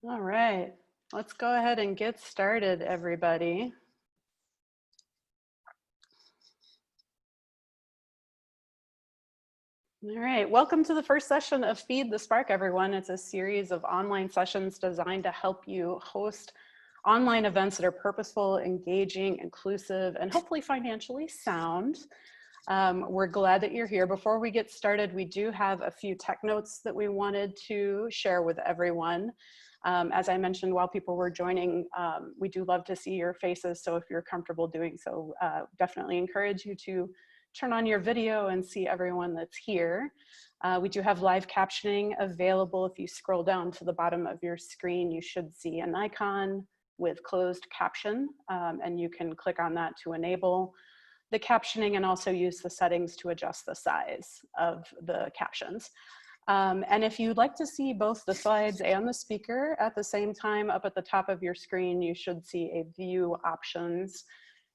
All right, let's go ahead and get started, everybody. All right, welcome to the first session of Feed the Spark, everyone. It's a series of online sessions designed to help you host online events that are purposeful, engaging, inclusive, and hopefully financially sound. We're glad that you're here. Before we get started, we do have a few tech notes that we wanted to share with everyone. As I mentioned while people were joining, we do love to see your faces, so if you're comfortable doing so, definitely encourage you to turn on your video and see everyone that's here. We do have live captioning available. If you scroll down to the bottom of your screen, you should see an icon with closed caption, and you can click on that to enable the captioning and also use the settings to adjust the size of the captions. And if you'd like to see both the slides and the speaker at the same time, up at the top of your screen, you should see a view options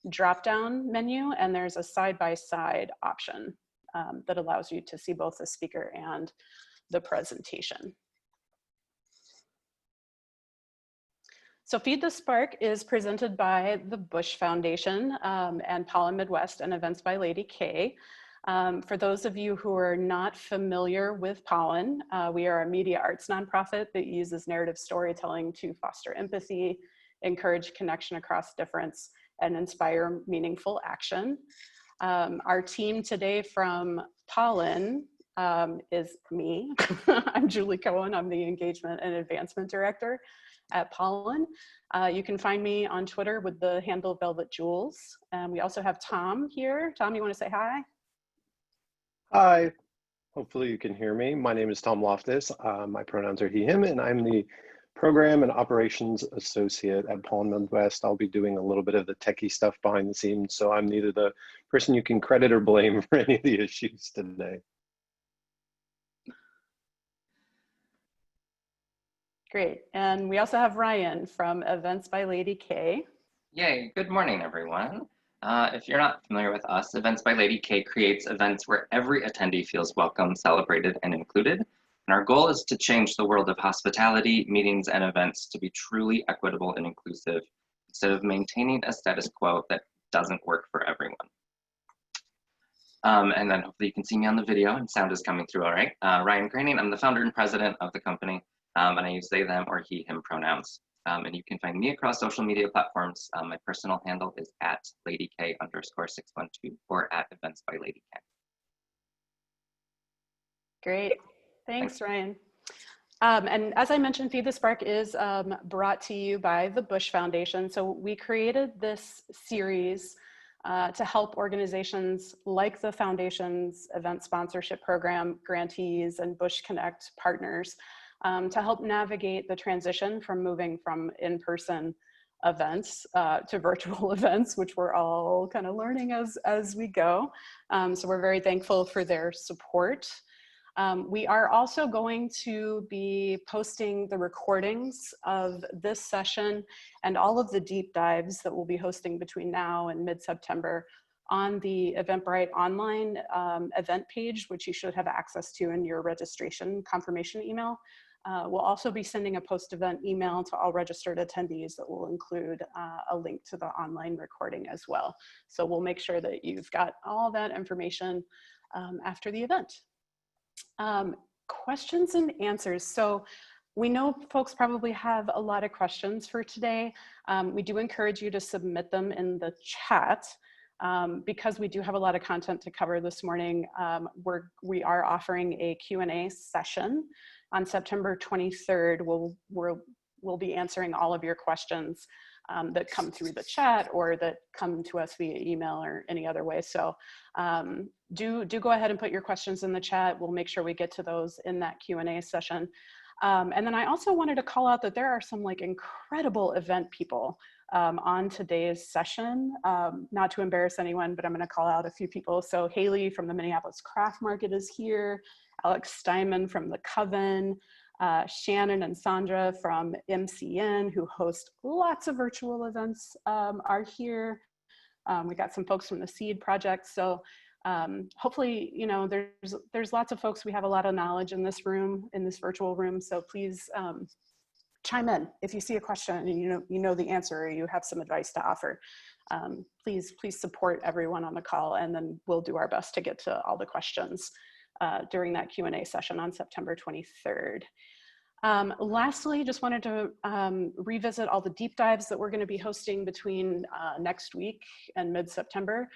drop-down menu, and there's a side-by-side option that allows you to see both the speaker and the presentation. So Feed the Spark is presented by the Bush Foundation and Pollen Midwest and Events by Lady K. For those of you who are not familiar with Pollen, we are a media arts nonprofit that uses narrative storytelling to foster empathy, encourage connection across difference, and inspire meaningful action. Our team today from Pollen is me. I'm Julie Cohen. I'm the Engagement and Advancement Director at Pollen. You can find me on Twitter with the handle Velvet Jewels. We also have Tom here. Tom, you want to say hi? Hi, hopefully you can hear me. My name is Tom Loftus. My pronouns are he, him, and I'm the Program and Operations Associate at Pollen Midwest. I'll be doing a little bit of the techie stuff behind the scenes, so I'm neither the person you can credit or blame for any of the issues today. Great. And we also have Ryan from Events by Lady K. Yay, good morning, everyone. If you're not familiar with us, Events by Lady K creates events where every attendee feels welcome, celebrated, and included. And our goal is to change the world of hospitality, meetings, and events to be truly equitable and inclusive, instead of maintaining a status quo that doesn't work for everyone. And then hopefully you can see me on the video and sound is coming through all right. Ryan Graining, I'm the founder and president of the company, and I use they, them, or he, him pronouns. And you can find me across social media platforms. My personal handle is at LadyK_612 or at Events by Lady K. Great. Thanks, Ryan. And as I mentioned, Feed the Spark is brought to you by the Bush Foundation. So we created this series to help organizations like the Foundation's event sponsorship program, grantees, and Bush Connect partners to help navigate the transition from moving from in-person events to virtual events, which we're all kind of learning as we go. So we're very thankful for their support. We are also going to be posting the recordings of this session and all of the deep dives that we'll be hosting between now and mid-September on the Eventbrite online event page, which you should have access to in your registration confirmation email. We'll also be sending a post-event email to all registered attendees that will include a link to the online recording as well. So we'll make sure that you've got all that information after the event. Questions and answers. So we know folks probably have a lot of questions for today. We do encourage you to submit them in the chat. Because we do have a lot of content to cover this morning, we are offering a Q&A session on September 23rd. We'll be answering all of your questions that come through the chat or that come to us via email or any other way. So do go ahead and put your questions in the chat. We'll make sure we get to those in that Q&A session. And then I also wanted to call out that there are some like incredible event people on today's session. Not to embarrass anyone, but I'm gonna call out a few people. So Haley from the Minneapolis Craft Market is here. Alex Steinman from the Coven. Shannon and Sandra from MCN, who host lots of virtual events, are here. We got some folks from the Seed Project. So hopefully, you know, there's lots of folks. We have a lot of knowledge in this room, in this virtual room. So please chime in. If you see a question and you know the answer, or you have some advice to offer, please support everyone on the call, and then we'll do our best to get to all the questions during that Q&A session on September 23rd. Lastly, just wanted to revisit all the deep dives that we're going to be hosting between next week and mid-September.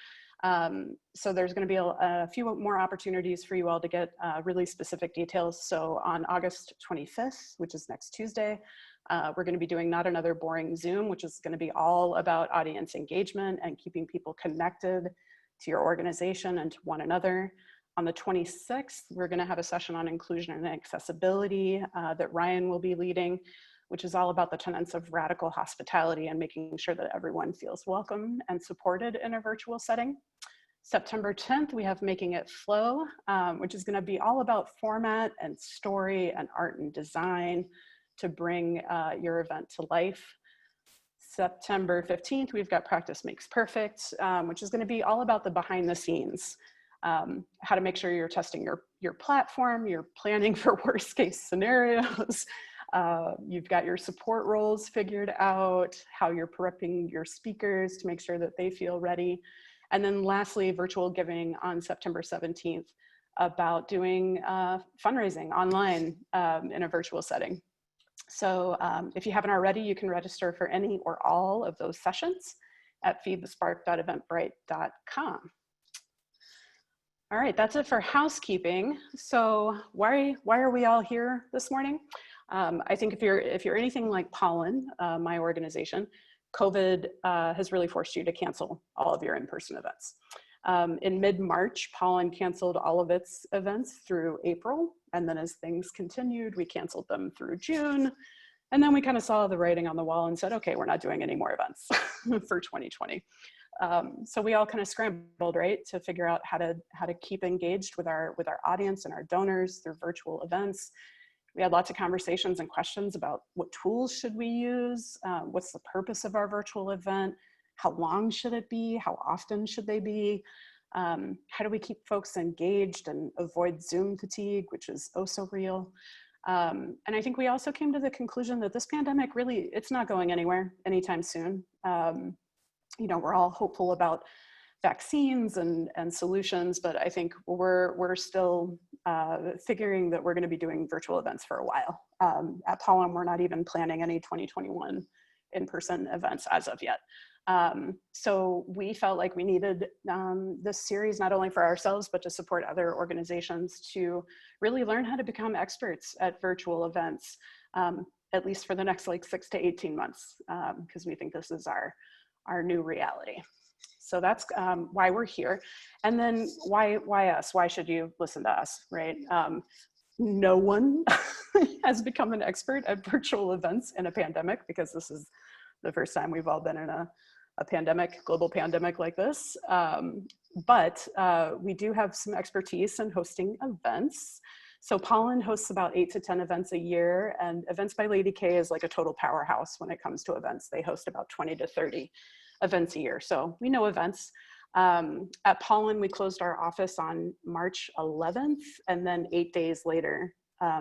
So there's going to be a few more opportunities for you all to get really specific details. So on August 25th, which is next Tuesday, we're going to be doing Not Another Boring Zoom, which is going to be all about audience engagement and keeping people connected to your organization and to one another. On the 26th, we're going to have a session on inclusion and accessibility that Ryan will be leading, which is all about the tenets of radical hospitality and making sure that everyone feels welcome and supported in a virtual setting. September 10th, we have Making It Flow, which is going to be all about format and story and art and design to bring your event to life. September 15th, we've got Practice Makes Perfect, which is going to be all about the behind the scenes. How to make sure you're testing your platform, you're planning for worst case scenarios, you've got your support roles figured out, how you're prepping your speakers to make sure that they feel ready. And then lastly, virtual giving on September 17th about doing fundraising online in a virtual setting. So if you haven't already, you can register for any or all of those sessions at feedthespark.eventbrite.com. All right, that's it for housekeeping. So why are we all here this morning? I think if you're anything like Pollen, my organization, COVID has really forced you to cancel all of your in-person events. In mid-March, Pollen canceled all of its events through April, and then as things continued, we canceled them through June, and then we kind of saw the writing on the wall and said, okay, we're not doing any more events for 2020. So we all kind of scrambled, right, to figure out how to keep engaged with our audience and our donors through virtual events. We had lots of conversations and questions about what tools should we use, what's the purpose of our virtual event, how long should it be, how often should they be, how do we keep folks engaged and avoid Zoom fatigue, which is oh so real. And I think we also came to the conclusion that this pandemic really, it's not going anywhere anytime soon. You know, we're all hopeful about vaccines and solutions, but I think we're still figuring that we're going to be doing virtual events for a while. At Pollen, we're not even planning any 2021 in-person events as of yet. So we felt like we needed this series not only for ourselves, but to support other organizations to really learn how to become experts at virtual events, at least for the next like 6 to 18 months, because we think this is our new reality. So that's why we're here. And then why us? Why should you listen to us, right? No one has become an expert at virtual events in a pandemic, because this is the first time we've all been in a pandemic, global pandemic like this. But we do have some expertise in hosting events. So Pollen hosts about 8 to 10 events a year, and Events by Lady K is like a total powerhouse when it comes to events. They host about 20 to 30 events a year. So we know events. At Pollen, we closed our office on March 11th, and then 8 days later,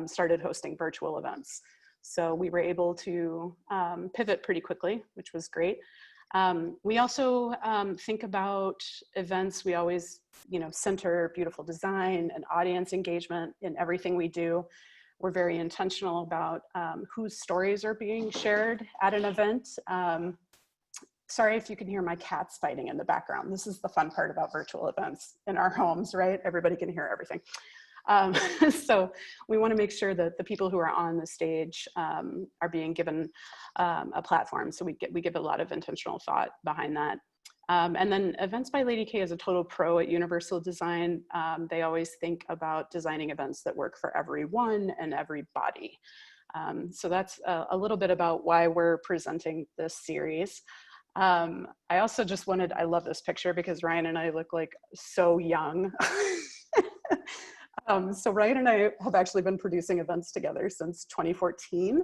started hosting virtual events. So we were able to pivot pretty quickly, which was great. We also think about events. We always, center beautiful design and audience engagement in everything we do. We're very intentional about whose stories are being shared at an event. Sorry if you can hear my cats fighting in the background. This is the fun part about virtual events in our homes, right? Everybody can hear everything. So we want to make sure that the people who are on the stage are being given a platform. So we give a lot of intentional thought behind that. And then Events by Lady K is a total pro at universal design. They always think about designing events that work for everyone and everybody. So that's a little bit about why we're presenting this series. I also just I love this picture because Ryan and I look like so young. So Ryan and I have actually been producing events together since 2014.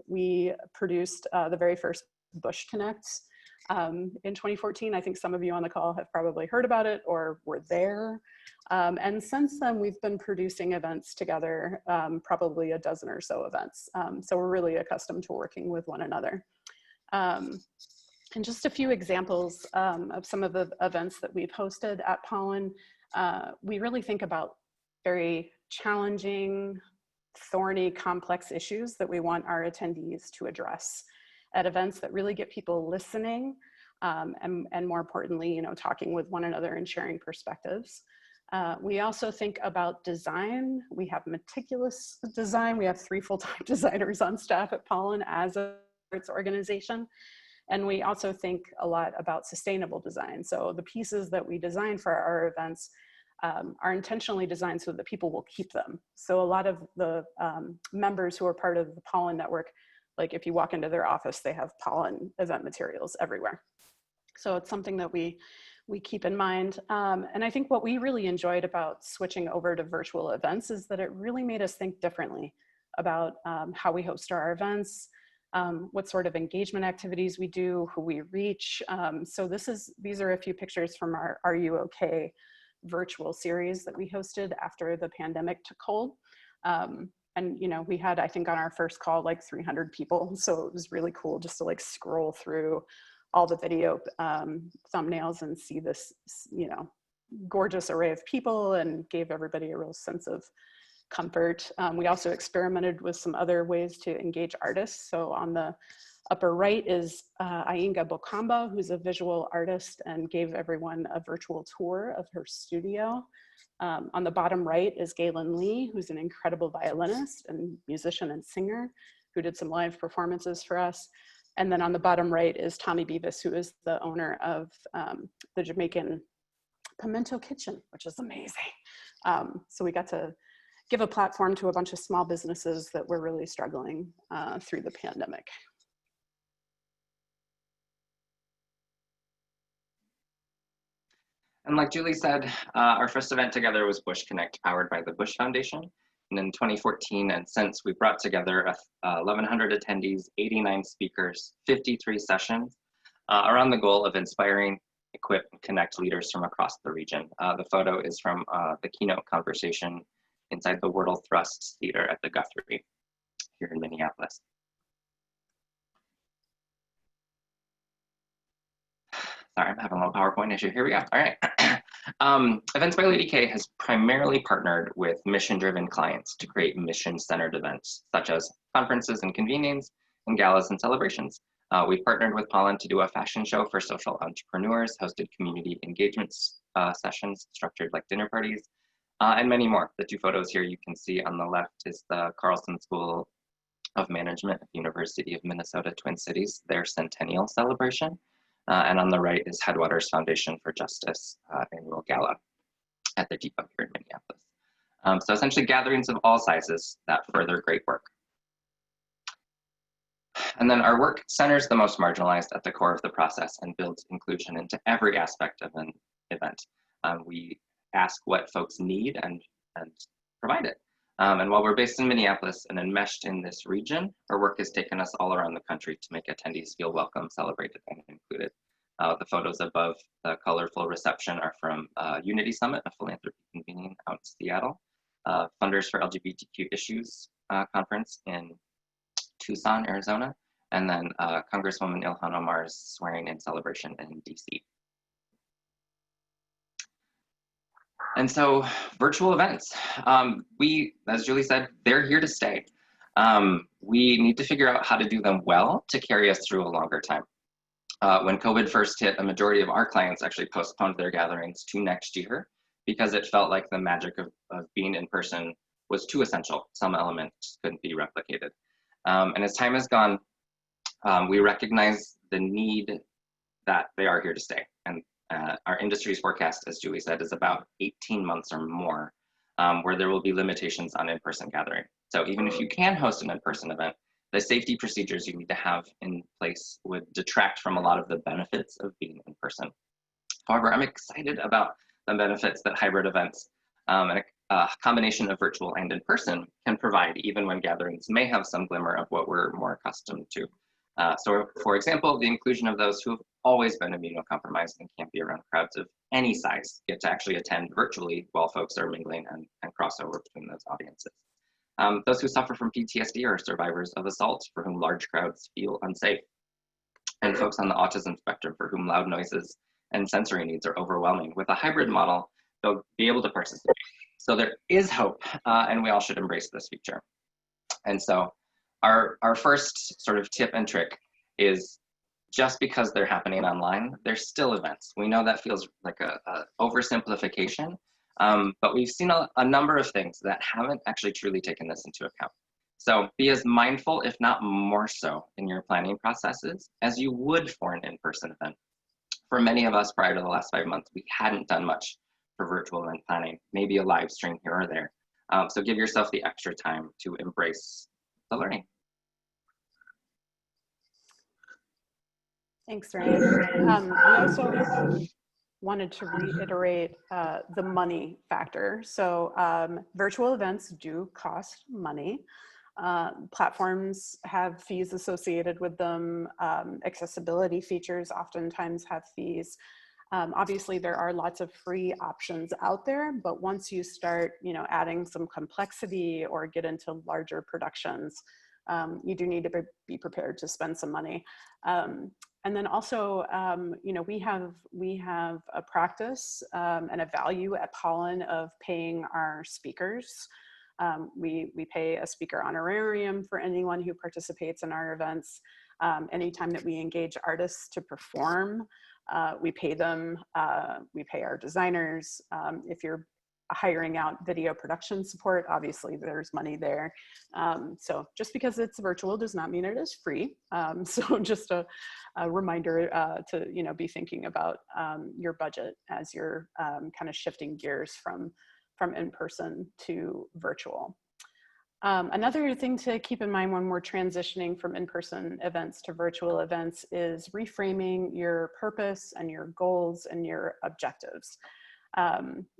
We produced the very first Bush Connect in 2014. I think some of you on the call have probably heard about it or were there. And since then, we've been producing events together, probably a dozen or so events. So we're really accustomed to working with one another. And just a few examples of some of the events that we've hosted at Pollen. We really think about very challenging, thorny, complex issues that we want our attendees to address at events that really get people listening, and more importantly, talking with one another and sharing perspectives. We also think about design. We have meticulous design. We have 3 full-time designers on staff at Pollen as a arts organization. And we also think a lot about sustainable design. So the pieces that we design for our events are intentionally designed so that people will keep them. So a lot of the members who are part of the Pollen network, like if you walk into their office, they have Pollen event materials everywhere. So it's something that we keep in mind. And I think what we really enjoyed about switching over to virtual events is that it really made us think differently about how we host our events, what sort of engagement activities we do, who we reach. So these are a few pictures from our Are You OK virtual series that we hosted after the pandemic took hold. And we had, I think on our first call, like 300 people. So it was really cool just to like scroll through all the video thumbnails and see this, gorgeous array of people, and gave everybody a real sense of comfort. We also experimented with some other ways to engage artists. So on the upper right is Ainga Bokamba, who's a visual artist, and gave everyone a virtual tour of her studio. On the bottom right is Galen Lee, who's an incredible violinist and musician and singer, who did some live performances for us. And then on the bottom right is Tommy Beavis, who is the owner of the Jamaican Pimento Kitchen, which is amazing. So we got to give a platform to a bunch of small businesses that were really struggling through the pandemic. And like Julie said, our first event together was Bush Connect, powered by the Bush Foundation. And in 2014, and since, we brought together 1,100 attendees, 89 speakers, 53 sessions, around the goal of inspiring, equip, and connect leaders from across the region. The photo is from the keynote conversation inside the Wordle Thrust Theater at the Guthrie here in Minneapolis. Sorry, I'm having a little PowerPoint issue. Here we go. All right. Events by Lady K has primarily partnered with mission-driven clients to create mission-centered events, such as conferences and convenings, and galas and celebrations. We've partnered with Pollen to do a fashion show for social entrepreneurs, hosted community engagement sessions structured like dinner parties, and many more. The 2 photos here you can see on the left is the Carlson School of Management at the University of Minnesota Twin Cities, their centennial celebration. And on the right is Headwaters Foundation for Justice annual gala at the depot here in Minneapolis. So essentially gatherings of all sizes that further great work. And then our work centers the most marginalized at the core of the process and builds inclusion into every aspect of an event. We ask what folks need and provide it. And while we're based in Minneapolis and enmeshed in this region, our work has taken us all around the country to make attendees feel welcome, celebrated, and included. The photos above the colorful reception are from Unity Summit, a philanthropy convening out in Seattle, Funders for LGBTQ Issues conference in Tucson, Arizona, and then Congresswoman Ilhan Omar's swearing in celebration in DC. And so virtual events, as Julie said, they're here to stay. We need to figure out how to do them well to carry us through a longer time. When COVID first hit, a majority of our clients actually postponed their gatherings to next year because it felt like the magic of being in person was too essential. Some elements couldn't be replicated. And as time has gone, we recognize the need that they are here to stay. And our industry's forecast, as Julie said, is about 18 months or more, where there will be limitations on in-person gathering. So even if you can host an in-person event, the safety procedures you need to have in place would detract from a lot of the benefits of being in person. However, I'm excited about the benefits that hybrid events and a combination of virtual and in person can provide, even when gatherings may have some glimmer of what we're more accustomed to. So for example, the inclusion of those who have always been immunocompromised and can't be around crowds of any size get to actually attend virtually while folks are mingling and crossover between those audiences. Those who suffer from PTSD are survivors of assault for whom large crowds feel unsafe. And folks on the autism spectrum for whom loud noises and sensory needs are overwhelming. With a hybrid model, they'll be able to participate. So there is hope, and we all should embrace this feature. And so our first sort of tip and trick is just because they're happening online, they're still events. We know that feels like a oversimplification, but we've seen a number of things that haven't actually truly taken this into account. So be as mindful, if not more so, in your planning processes as you would for an in-person event. For many of us prior to the last 5 months, we hadn't done much for virtual event planning, maybe a live stream here or there. So give yourself the extra time to embrace the learning. Thanks, Ryan. We also wanted to reiterate the money factor. So virtual events do cost money. Platforms have fees associated with them. Accessibility features oftentimes have fees. Obviously, there are lots of free options out there, but once you start, adding some complexity or get into larger productions, you do need to be prepared to spend some money. And then also, we have a practice and a value at Pollen of paying our speakers. We pay a speaker honorarium for anyone who participates in our events. Anytime that we engage artists to perform, we pay them. We pay our designers. If you're hiring out video production support, obviously there's money there. So just because it's virtual does not mean it is free. So just a reminder to be thinking about your budget as you're kind of shifting gears from in-person to virtual. Another thing to keep in mind when we're transitioning from in-person events to virtual events is reframing your purpose and your goals and your objectives.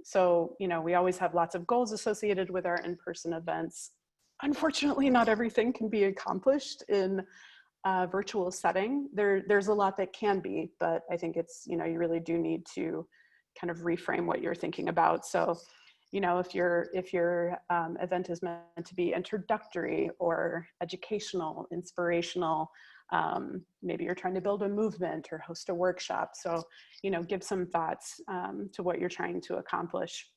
So, we always have lots of goals associated with our in-person events. Unfortunately, not everything can be accomplished in a virtual setting. There's a lot that can be, but I think it's, you really do need to kind of reframe what you're thinking about. So, if your event is meant to be introductory or educational, inspirational, maybe you're trying to build a movement or host a workshop. So, give some thoughts to what you're trying to accomplish,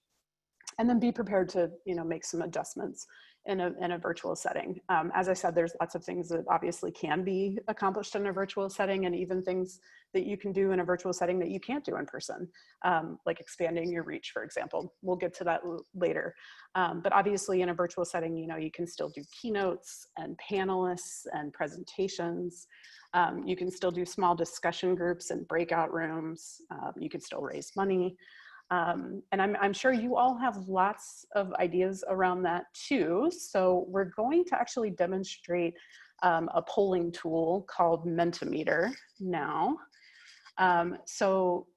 and then be prepared to, make some adjustments in a virtual setting. As I said, there's lots of things that obviously can be accomplished in a virtual setting, and even things that you can do in a virtual setting that you can't do in person, like expanding your reach, for example. We'll get to that later. But obviously in a virtual setting, you can still do keynotes and panelists and presentations. You can still do small discussion groups and breakout rooms. You can still raise money. And I'm sure you all have lots of ideas around that too. So we're going to actually demonstrate a polling tool called Mentimeter now. So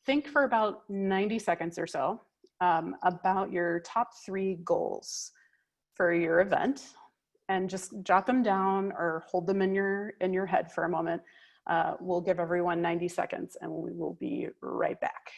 think for about 90 seconds or so about your top 3 goals for your event, and just jot them down or hold them in your head for a moment. We'll give everyone 90 seconds and we will be right back.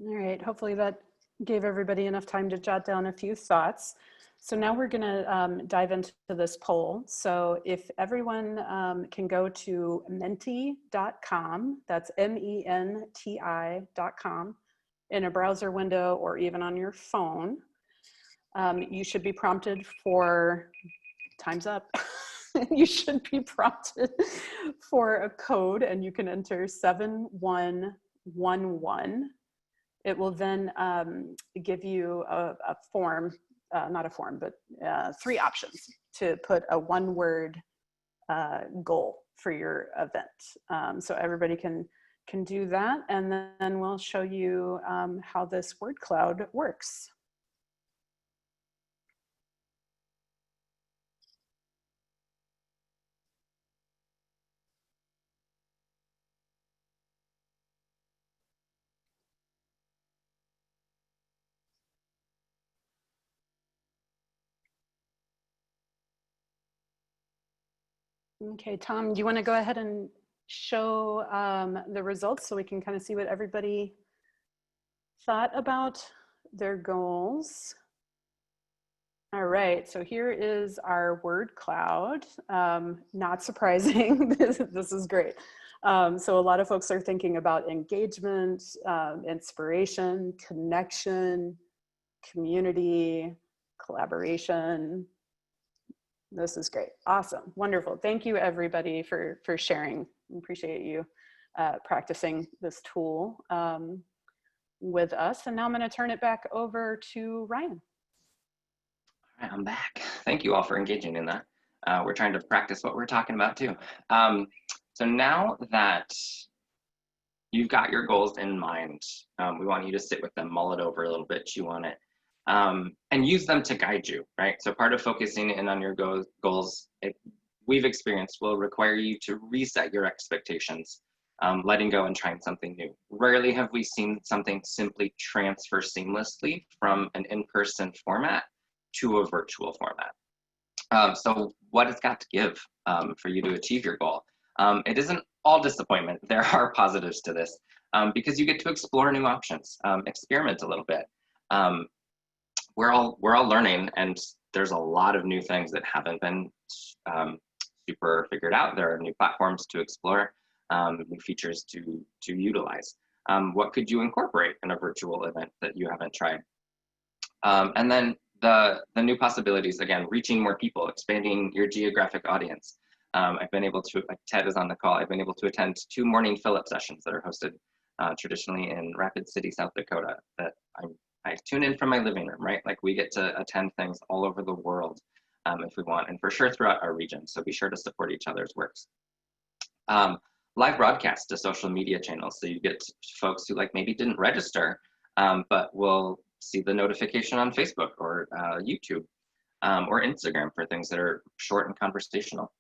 All right, hopefully that gave everybody enough time to jot down a few thoughts. So now we're gonna dive into this poll. So if everyone can go to menti.com, that's MENTI.com, in a browser window or even on your phone, you should be prompted for, time's up. You should be prompted for a code, and you can enter 7111. It will then give you a form, not a form, but 3 options to put a one-word goal for your event. So everybody can do that, and then we'll show you how this word cloud works. Okay, Tom, do you want to go ahead and show the results so we can kind of see what everybody thought about their goals? All right, so here is our word cloud. Not surprising, this is great. So a lot of folks are thinking about engagement, inspiration, connection, community, collaboration. This is great. Awesome. Wonderful. Thank you, everybody, for sharing. Appreciate you practicing this tool with us. And now I'm going to turn it back over to Ryan. All right, I'm back. Thank you all for engaging in that. We're trying to practice what we're talking about, too. So now that you've got your goals in mind, we want you to sit with them, mull it over a little bit, chew on it. And use them to guide you, right? So part of focusing in on your goals, we've experienced, will require you to reset your expectations, letting go and trying something new. Rarely have we seen something simply transfer seamlessly from an in-person format to a virtual format. So what it's got to give for you to achieve your goal? It isn't all disappointment. There are positives to this because you get to explore new options, experiment a little bit. We're all learning, and there's a lot of new things that haven't been super figured out. There are new platforms to explore, new features to utilize. What could you incorporate in a virtual event that you haven't tried? And then the new possibilities, again, reaching more people, expanding your geographic audience. I've been able to, Ted is on the call, I've been able to attend 2 morning fill-up sessions that are hosted traditionally in Rapid City, South Dakota, that I tune in from my living room, right? Like we get to attend things all over the world if we want, and for sure throughout our region. So be sure to support each other's works. Live broadcasts to social media channels. So you get folks who like maybe didn't register, but will see the notification on Facebook or YouTube or Instagram for things that are short and conversational.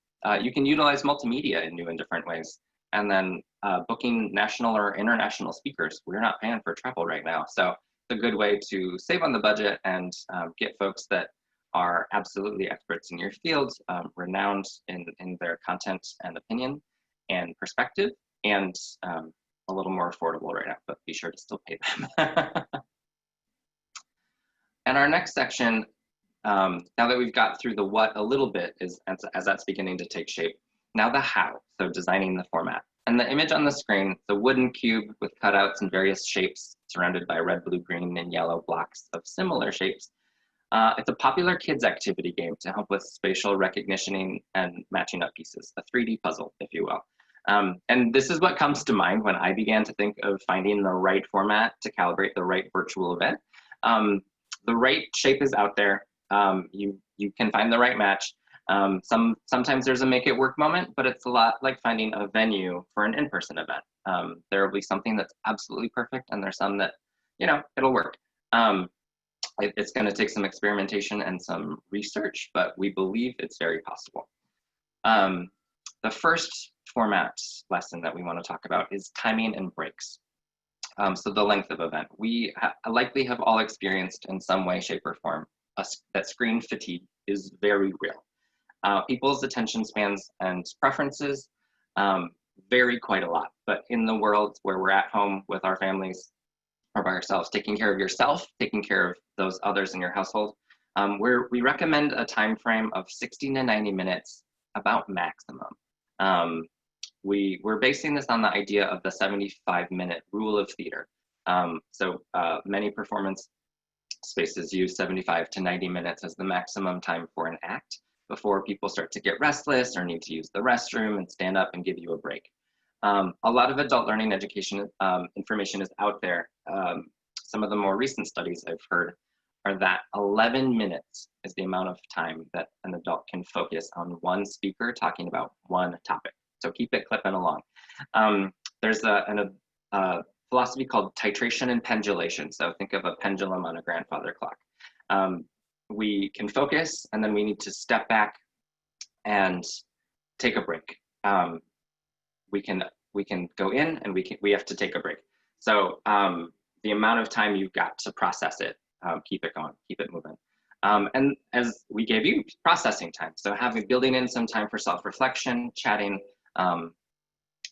You can utilize multimedia in new and different ways. And then booking national or international speakers. We're not paying for travel right now. So a good way to save on the budget and get folks that are absolutely experts in your field, renowned in their content and opinion and perspective, and a little more affordable right now, but be sure to still pay them. And our next section, now that we've got through the what a little bit, is as that's beginning to take shape, now the how, so designing the format. And the image on the screen, the wooden cube with cutouts in various shapes, surrounded by red, blue, green, and yellow blocks of similar shapes. It's a popular kids activity game to help with spatial recognition and matching up pieces, a 3D puzzle, if you will. And this is what comes to mind when I began to think of finding the right format to calibrate the right virtual event. The right shape is out there. You can find the right match. Sometimes there's a make it work moment, but it's a lot like finding a venue for an in-person event. There will be something that's absolutely perfect, and there's some that, it'll work. It's going to take some experimentation and some research, but we believe it's very possible. The first format lesson that we want to talk about is timing and breaks. So the length of event. We likely have all experienced in some way, shape, or form that screen fatigue is very real. People's attention spans and preferences vary quite a lot, but in the world where we're at home with our families, or by yourselves, taking care of yourself, taking care of those others in your household. We recommend a time frame of 60 to 90 minutes, about maximum. We're basing this on the idea of the 75-minute rule of theater. Many performance spaces use 75 to 90 minutes as the maximum time for an act before people start to get restless or need to use the restroom and stand up and give you a break. A lot of adult learning education information is out there. Some of the more recent studies I've heard are that 11 minutes is the amount of time that an adult can focus on one speaker talking about one topic. So keep it clipping along. There's a philosophy called titration and pendulation. So think of a pendulum on a grandfather clock. We can focus, and then we need to step back and take a break. We can go in, and we have to take a break. So the amount of time you've got to process it, keep it going, keep it moving. And as we gave you processing time, so building in some time for self-reflection, chatting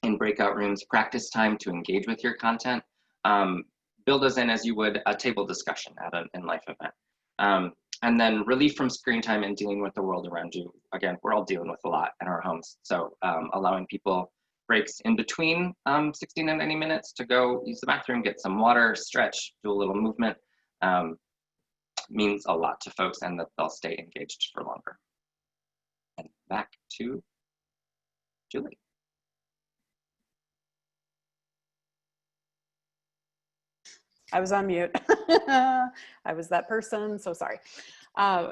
in breakout rooms, practice time to engage with your content, build those in as you would a table discussion at an in-life event. And then relief from screen time and dealing with the world around you. Again, we're all dealing with a lot in our homes. So allowing people breaks in between 16 and 90 minutes to go use the bathroom, get some water, stretch, do a little movement, means a lot to folks, and that they'll stay engaged for longer. And back to Julie. I was on mute. I was that person, so sorry.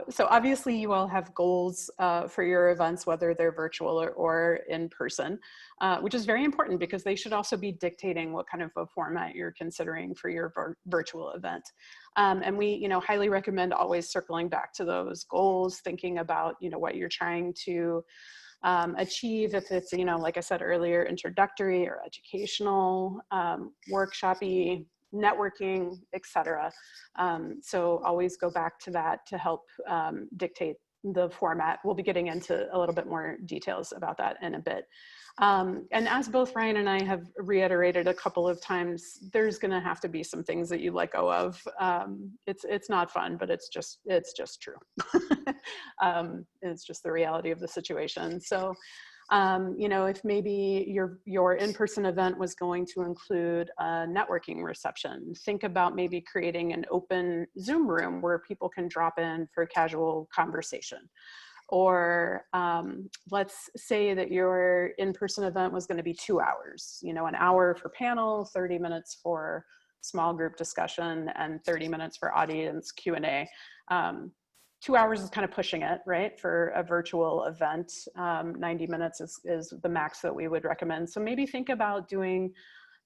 So obviously you all have goals for your events, whether they're virtual or in person, which is very important because they should also be dictating what kind of a format you're considering for your virtual event. And we, highly recommend always circling back to those goals, thinking about, what you're trying to achieve, if it's, like I said earlier, introductory or educational, workshop-y, networking, etc. So always go back to that to help dictate the format. We'll be getting into a little bit more details about that in a bit. And as both Ryan and I have reiterated a couple of times, there's going to have to be some things that you let go of. It's not fun, but it's just true. It's just the reality of the situation. So if maybe your in-person event was going to include a networking reception, think about maybe creating an open Zoom room where people can drop in for casual conversation. Or let's say that your in-person event was going to be 2 hours, an hour for panel, 30 minutes for small group discussion, and 30 minutes for audience Q&A. 2 hours is kind of pushing it, right? For a virtual event, 90 minutes is the max that we would recommend. So maybe think about doing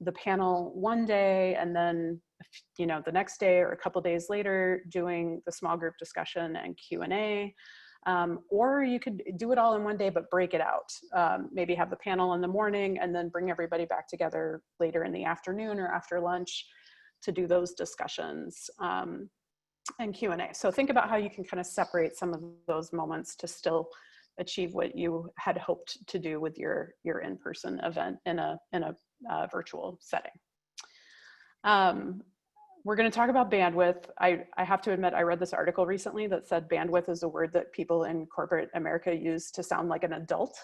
the panel one day and then, the next day or a couple days later, doing the small group discussion and Q&A. Or you could do it all in one day, but break it out. Maybe have the panel in the morning and then bring everybody back together later in the afternoon or after lunch to do those discussions. And Q&A. So think about how you can kind of separate some of those moments to still achieve what you had hoped to do with your in-person event in a virtual setting. We're going to talk about bandwidth. I have to admit, I read this article recently that said bandwidth is a word that people in corporate America use to sound like an adult.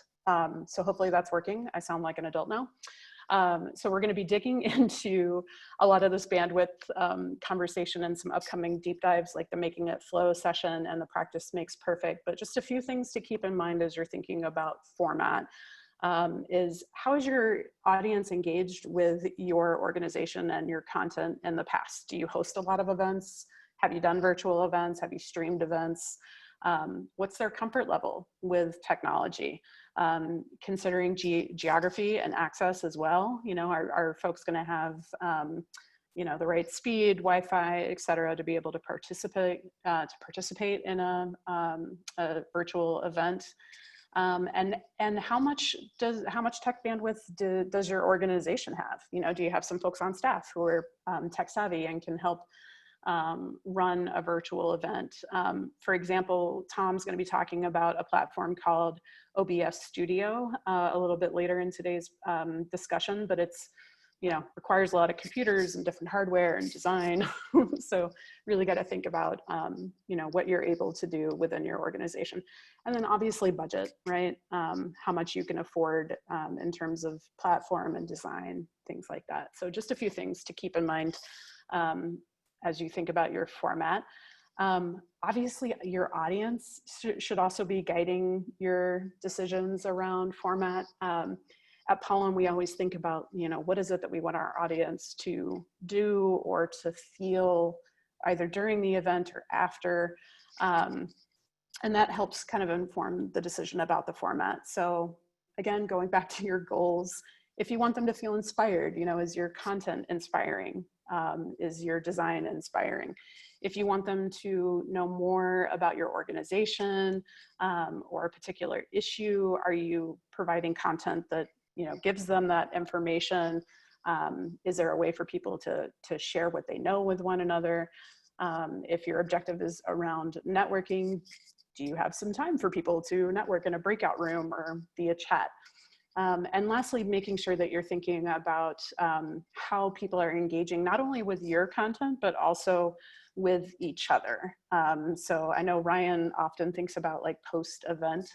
So hopefully that's working. I sound like an adult now. So we're going to be digging into a lot of this bandwidth conversation and some upcoming deep dives like the Making It Flow session and the Practice Makes Perfect. But just a few things to keep in mind as you're thinking about format is how is your audience engaged with your organization and your content in the past? Do you host a lot of events? Have you done virtual events? Have you streamed events? What's their comfort level with technology? Considering geography and access as well, are folks going to have, the right speed, Wi-Fi, et cetera, to be able to participate in a virtual event? And how much tech bandwidth does your organization have? Do you have some folks on staff who are tech savvy and can help run a virtual event? For example, Tom's going to be talking about a platform called OBS Studio a little bit later in today's discussion, but it's requires a lot of computers and different hardware and design. So really got to think about, what you're able to do within your organization. And then obviously budget, right? How much you can afford in terms of platform and design, things like that. So just a few things to keep in mind as you think about your format. Obviously, your audience should also be guiding your decisions around format. At Pollen, we always think about, what is it that we want our audience to do or to feel either during the event or after. And that helps kind of inform the decision about the format. So again, going back to your goals, if you want them to feel inspired, is your content inspiring? Is your design inspiring? If you want them to know more about your organization or a particular issue, are you providing content that gives them that information? Is there a way for people to share what they know with one another? If your objective is around networking, do you have some time for people to network in a breakout room or via chat? And lastly, making sure that you're thinking about how people are engaging not only with your content, but also with each other. So I know Ryan often thinks about like post-event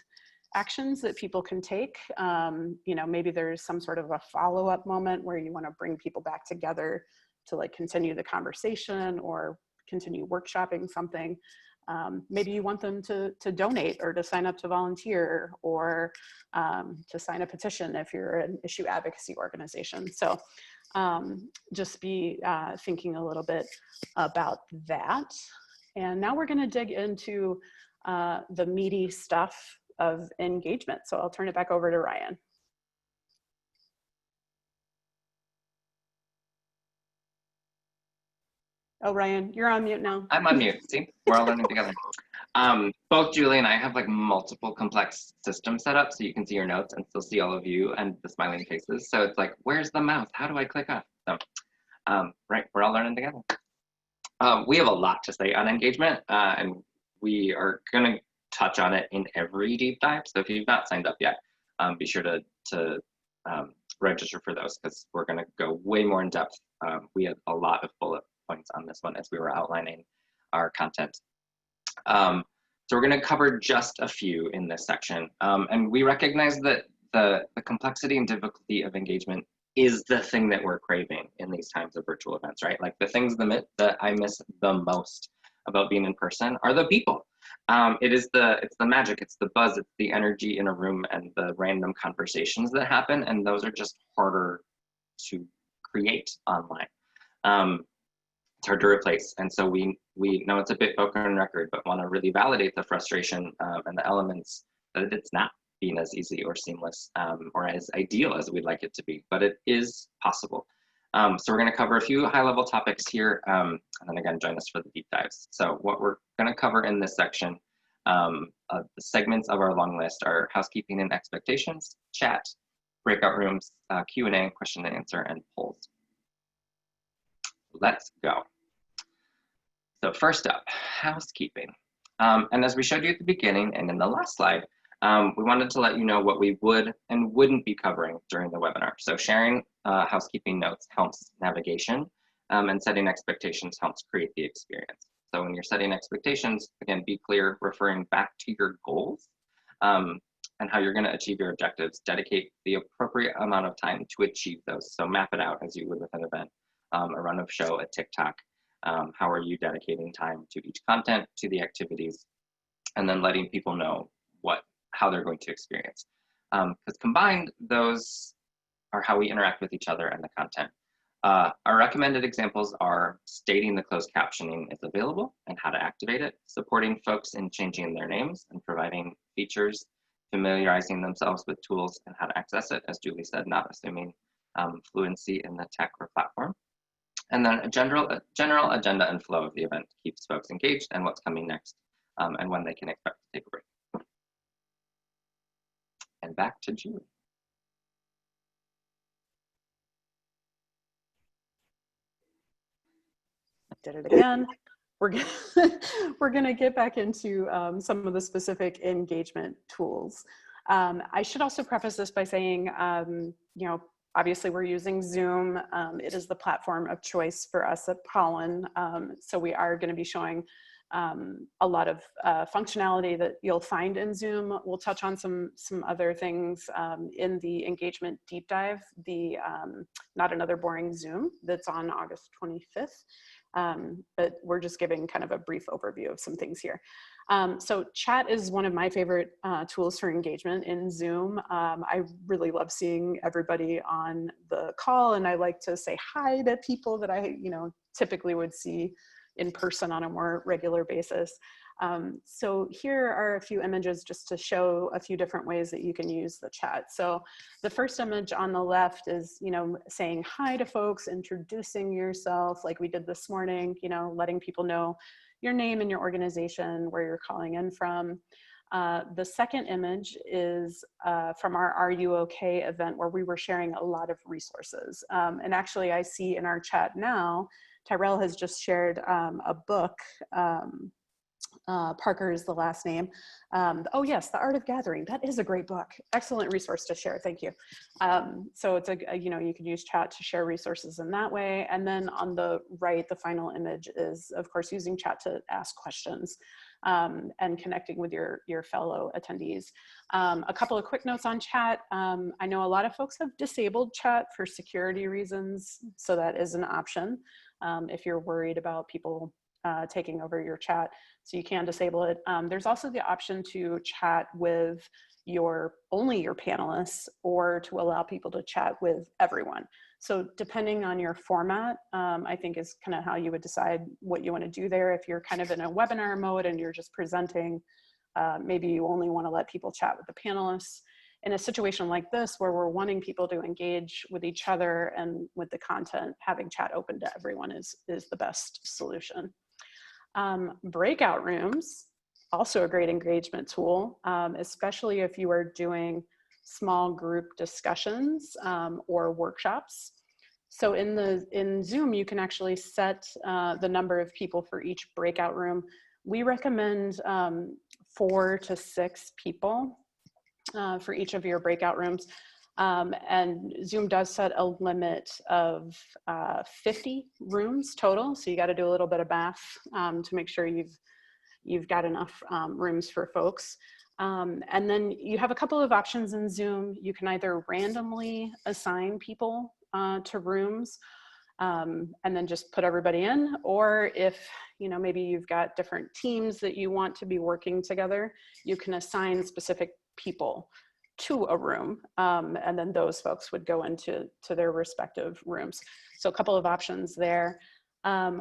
actions that people can take. Maybe there's some sort of a follow-up moment where you want to bring people back together to like continue the conversation or continue workshopping something. Maybe you want them to donate or to sign up to volunteer or to sign a petition if you're an issue advocacy organization. So just be thinking a little bit about that. And now we're going to dig into the meaty stuff of engagement. So I'll turn it back over to Ryan. Oh, Ryan, you're on mute now. I'm on mute. See, we're all learning together. Both Julie and I have like multiple complex systems set up, so you can see your notes and still see all of you and the smiling faces. So it's like, where's the mouse? How do I click off? So, right, we're all learning together. We have a lot to say on engagement, and we are going to touch on it in every deep dive. So if you've not signed up yet, be sure to register for those because we're going to go way more in depth. We had a lot of bullet points on this one as we were outlining our content. So we're going to cover just a few in this section. And we recognize that the complexity and difficulty of engagement is the thing that we're craving in these times of virtual events, right? Like the things that I miss the most about being in person are the people. It's the magic, it's the buzz, it's the energy in a room and the random conversations that happen. And those are just harder to create online. It's hard to replace. And so we know it's a bit broken record, but want to really validate the frustration and the elements that it's not being as easy or seamless or as ideal as we'd like it to be, but it is possible. So we're going to cover a few high-level topics here, and then again, join us for the deep dives. So what we're going to cover in this section, the segments of our long list are housekeeping and expectations, chat, breakout rooms, Q&A, question and answer, and polls. Let's go. So first up, housekeeping. And as we showed you at the beginning and in the last slide, we wanted to let you know what we would and wouldn't be covering during the webinar. So sharing housekeeping notes helps navigation, and setting expectations helps create the experience. So when you're setting expectations, again, be clear, referring back to your goals and how you're going to achieve your objectives. Dedicate the appropriate amount of time to achieve those. So map it out as you would with an event, a run of show, a TikTok. How are you dedicating time to each content, to the activities, and then letting people know how they're going to experience. Because combined, those are how we interact with each other and the content. Our recommended examples are stating the closed captioning is available and how to activate it, supporting folks in changing their names and providing features, familiarizing themselves with tools and how to access it, as Julie said, not assuming fluency in the tech or platform. And then a general agenda and flow of the event keeps folks engaged and what's coming next and when they can expect to take a break. And back to Julie. Did it again. We're gonna get back into some of the specific engagement tools. I should also preface this by saying, Obviously, we're using Zoom. It is the platform of choice for us at Pollen. So we are going to be showing a lot of functionality that you'll find in Zoom. We'll touch on some other things in the engagement deep dive, the Not Another Boring Zoom that's on August 25th. But we're just giving kind of a brief overview of some things here. So chat is one of my favorite tools for engagement in Zoom. I really love seeing everybody on the call, and I like to say hi to people that I, typically would see in person on a more regular basis. So here are a few images just to show a few different ways that you can use the chat. So the first image on the left is, saying hi to folks, introducing yourself like we did this morning, letting people know your name and your organization, where you're calling in from. The second image is from our Are You OK event, where we were sharing a lot of resources. And actually I see in our chat now, Tyrell has just shared a book. Parker is the last name. Oh yes, The Art of Gathering. That is a great book. Excellent resource to share. Thank you. So it's you can use chat to share resources in that way. And then on the right, the final image is, of course, using chat to ask questions and connecting with your fellow attendees. A couple of quick notes on chat. I know a lot of folks have disabled chat for security reasons, so that is an option if you're worried about people taking over your chat, so you can disable it. There's also the option to chat with only your panelists, or to allow people to chat with everyone. So depending on your format, I think is kind of how you would decide what you want to do there. If you're kind of in a webinar mode and you're just presenting, maybe you only want to let people chat with the panelists. In a situation like this, where we're wanting people to engage with each other and with the content, having chat open to everyone is the best solution. Breakout rooms, also a great engagement tool, especially if you are doing small group discussions or workshops. So in Zoom, you can actually set the number of people for each breakout room. We recommend 4 to 6 people for each of your breakout rooms. And Zoom does set a limit of 50 rooms total. So you got to do a little bit of math to make sure you've got enough rooms for folks. And then you have a couple of options in Zoom. You can either randomly assign people to rooms and then just put everybody in, or if maybe you've got different teams that you want to be working together, you can assign specific people to a room, and then those folks would go into their respective rooms. So a couple of options there.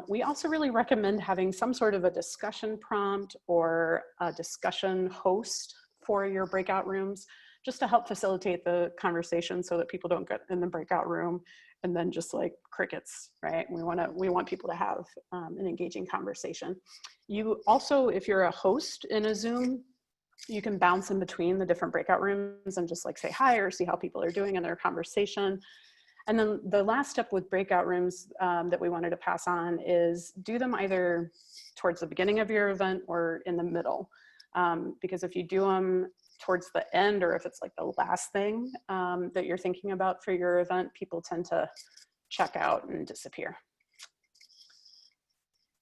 We also really recommend having some sort of a discussion prompt or a discussion host for your breakout rooms, just to help facilitate the conversation so that people don't get in the breakout room and then just like crickets, right? We want people to have an engaging conversation. You also, if you're a host in a Zoom, you can bounce in between the different breakout rooms and just like say hi or see how people are doing in their conversation. And then the last step with breakout rooms that we wanted to pass on is do them either towards the beginning of your event or in the middle. Because if you do them towards the end, or if it's like the last thing that you're thinking about for your event, people tend to check out and disappear.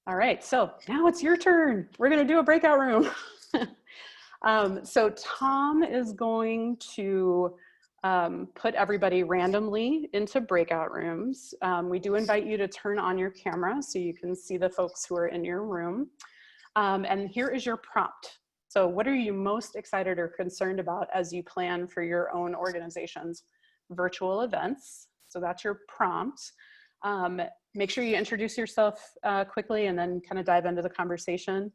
All right, so now it's your turn. We're gonna do a breakout room. So Tom is going to put everybody randomly into breakout rooms. We do invite you to turn on your camera so you can see the folks who are in your room. And here is your prompt. So what are you most excited or concerned about as you plan for your own organization's virtual events? So that's your prompt. Make sure you introduce yourself quickly and then kind of dive into the conversation.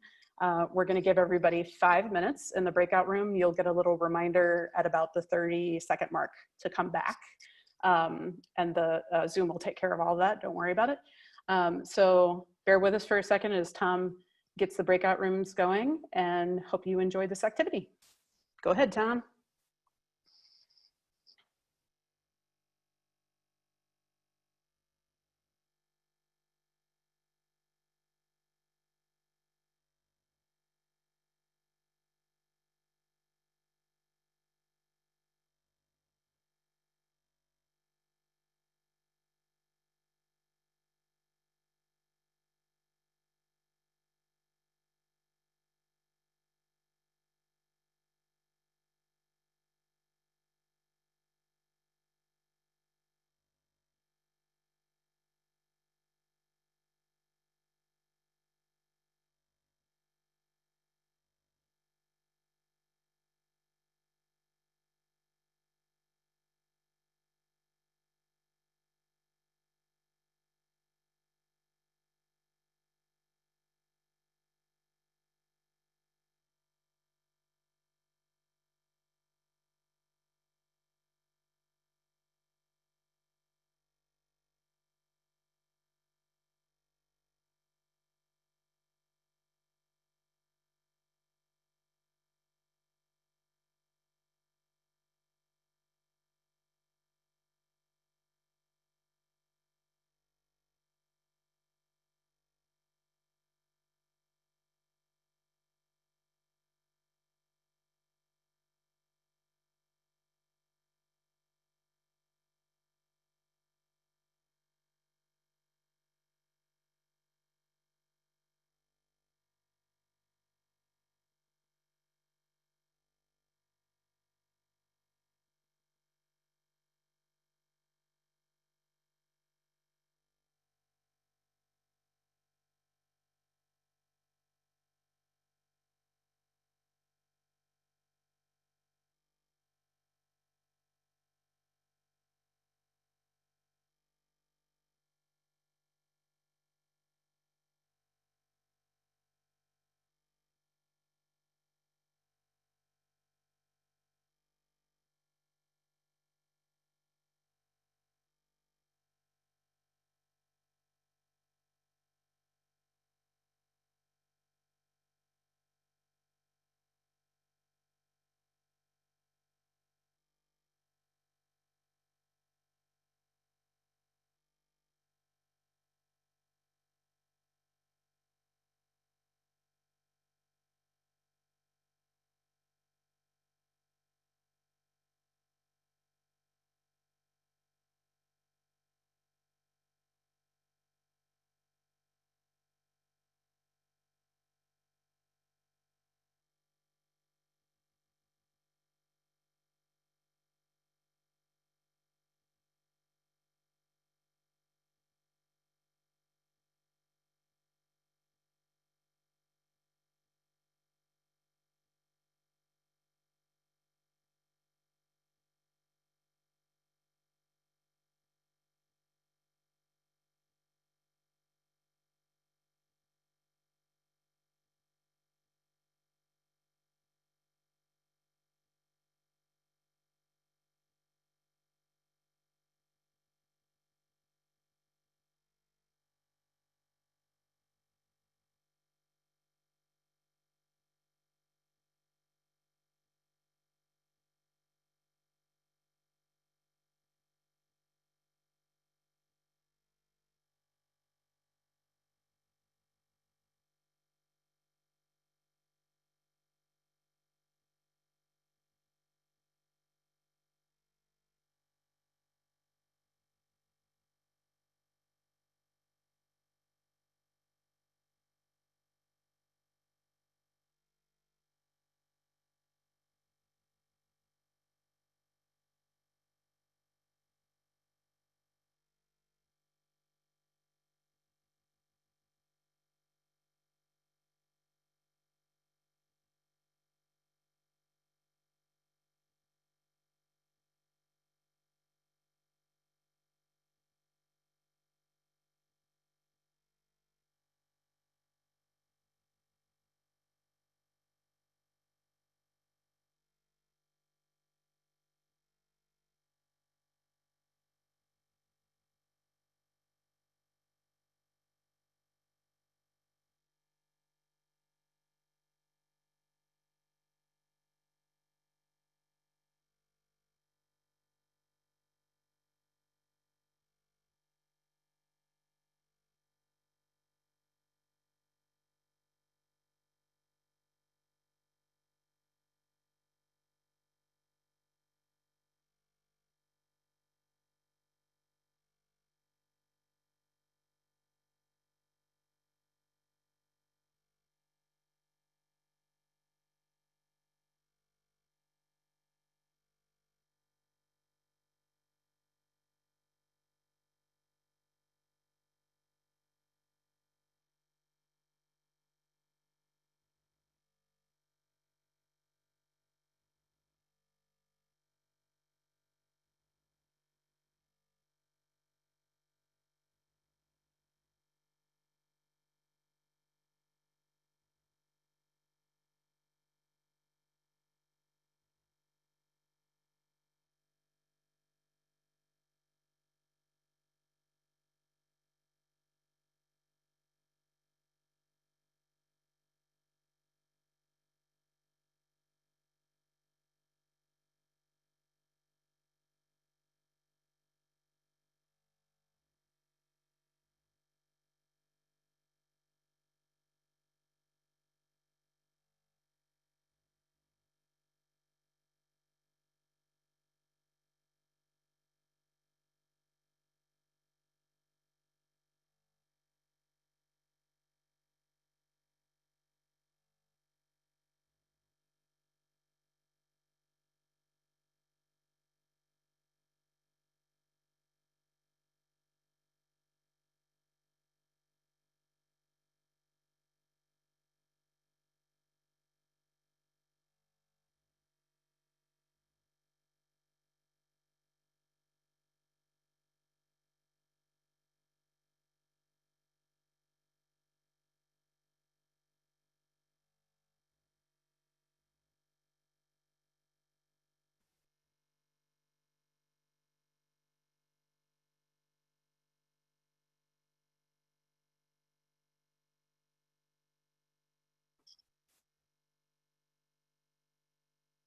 We're going to give everybody 5 minutes in the breakout room. You'll get a little reminder at about the 30-second mark to come back. And the Zoom will take care of all of that. Don't worry about it. So bear with us for a second as Tom gets the breakout rooms going, and hope you enjoy this activity. Go ahead, Tom.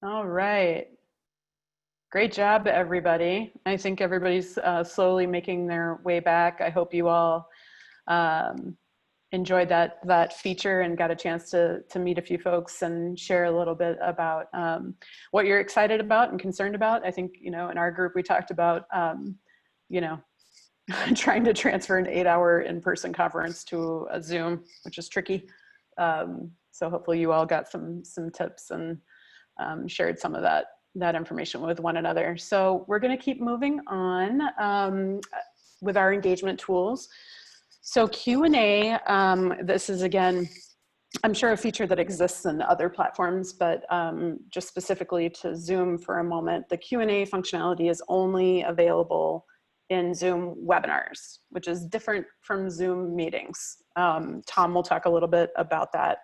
All right. Great job, everybody. I think everybody's slowly making their way back. I hope you all enjoyed that feature and got a chance to meet a few folks and share a little bit about what you're excited about and concerned about. I think, in our group, we talked about, trying to transfer an 8-hour in-person conference to a Zoom, which is tricky. So hopefully you all got some tips and shared some of that information with one another. So we're going to keep moving on with our engagement tools. So Q&A, this is, again, I'm sure a feature that exists in other platforms, but just specifically to Zoom for a moment, the Q&A functionality is only available in Zoom webinars, which is different from Zoom meetings. Tom will talk a little bit about that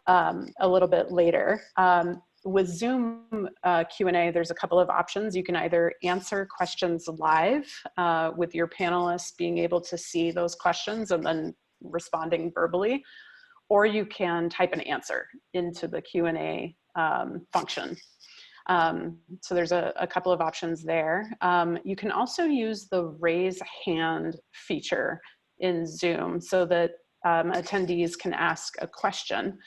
a little bit later. With Zoom Q&A, there's a couple of options. You can either answer questions live with your panelists being able to see those questions and then responding verbally, or you can type an answer into the Q&A function. So there's a couple of options there. You can also use the raise hand feature in Zoom so that attendees can ask a question.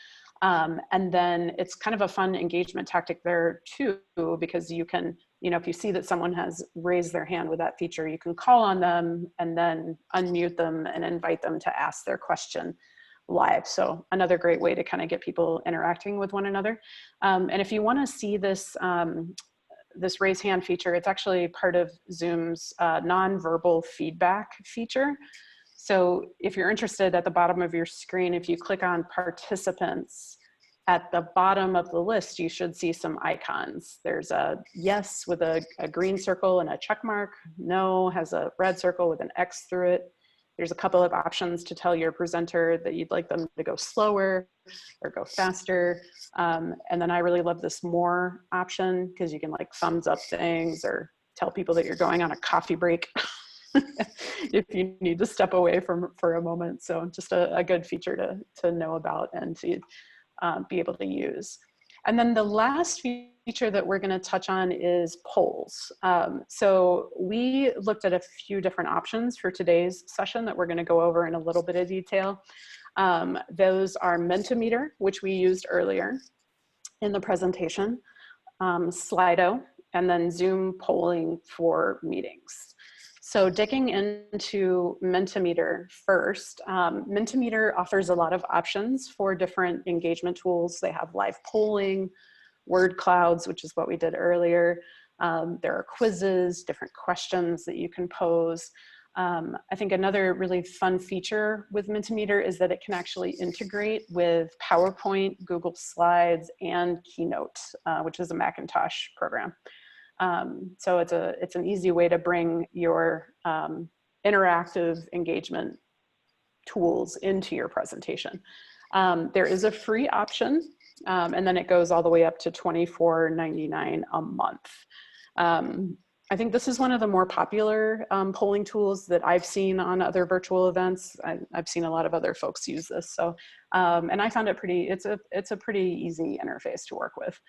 And then it's kind of a fun engagement tactic there too, because you can, if you see that someone has raised their hand with that feature, you can call on them and then unmute them and invite them to ask their question live. So another great way to kind of get people interacting with one another. And if you want to see this, this raise hand feature, it's actually part of Zoom's nonverbal feedback feature. So if you're interested, at the bottom of your screen, if you click on participants, at the bottom of the list, you should see some icons. There's a yes with a green circle and a check mark. No has a red circle with an X through it. There's a couple of options to tell your presenter that you'd like them to go slower or go faster. And then I really love this more option because you can like thumbs up things or tell people that you're going on a coffee break if you need to step away for a moment. So just a good feature to know about and to be able to use. And then the last feature that we're going to touch on is polls. So we looked at a few different options for today's session that we're going to go over in a little bit of detail. Those are Mentimeter, which we used earlier in the presentation, Slido, and then Zoom polling for meetings. So digging into Mentimeter first, Mentimeter offers a lot of options for different engagement tools. They have live polling, word clouds, which is what we did earlier. There are quizzes, different questions that you can pose. I think another really fun feature with Mentimeter is that it can actually integrate with PowerPoint, Google Slides, and Keynote, which is a Macintosh program. So it's an easy way to bring your interactive engagement tools into your presentation. There is a free option, and then it goes all the way up to $24.99 a month. I think this is one of the more popular polling tools that I've seen on other virtual events. I've seen a lot of other folks use this. So, and I found it it's a pretty easy interface to work with.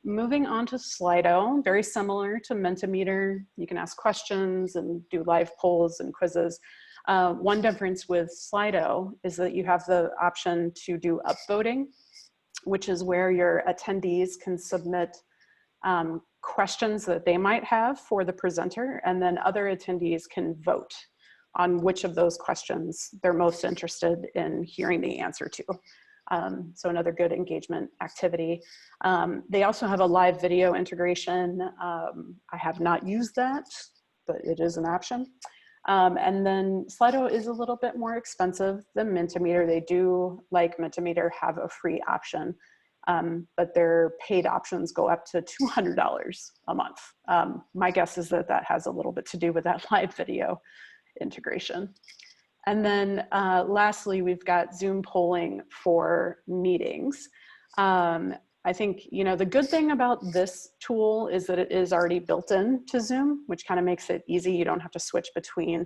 Moving on to Slido, very similar to Mentimeter. You can ask questions and do live polls and quizzes. One difference with Slido is that you have the option to do upvoting, which is where your attendees can submit questions that they might have for the presenter, and then other attendees can vote on which of those questions they're most interested in hearing the answer to. So another good engagement activity. They also have a live video integration. I have not used that, but it is an option. And then Slido is a little bit more expensive than Mentimeter. They do, like Mentimeter, have a free option, but their paid options go up to $200 a month. My guess is that that has a little bit to do with that live video integration. And then lastly, we've got Zoom polling for meetings. I think, the good thing about this tool is that it is already built in to Zoom, which kind of makes it easy. You don't have to switch between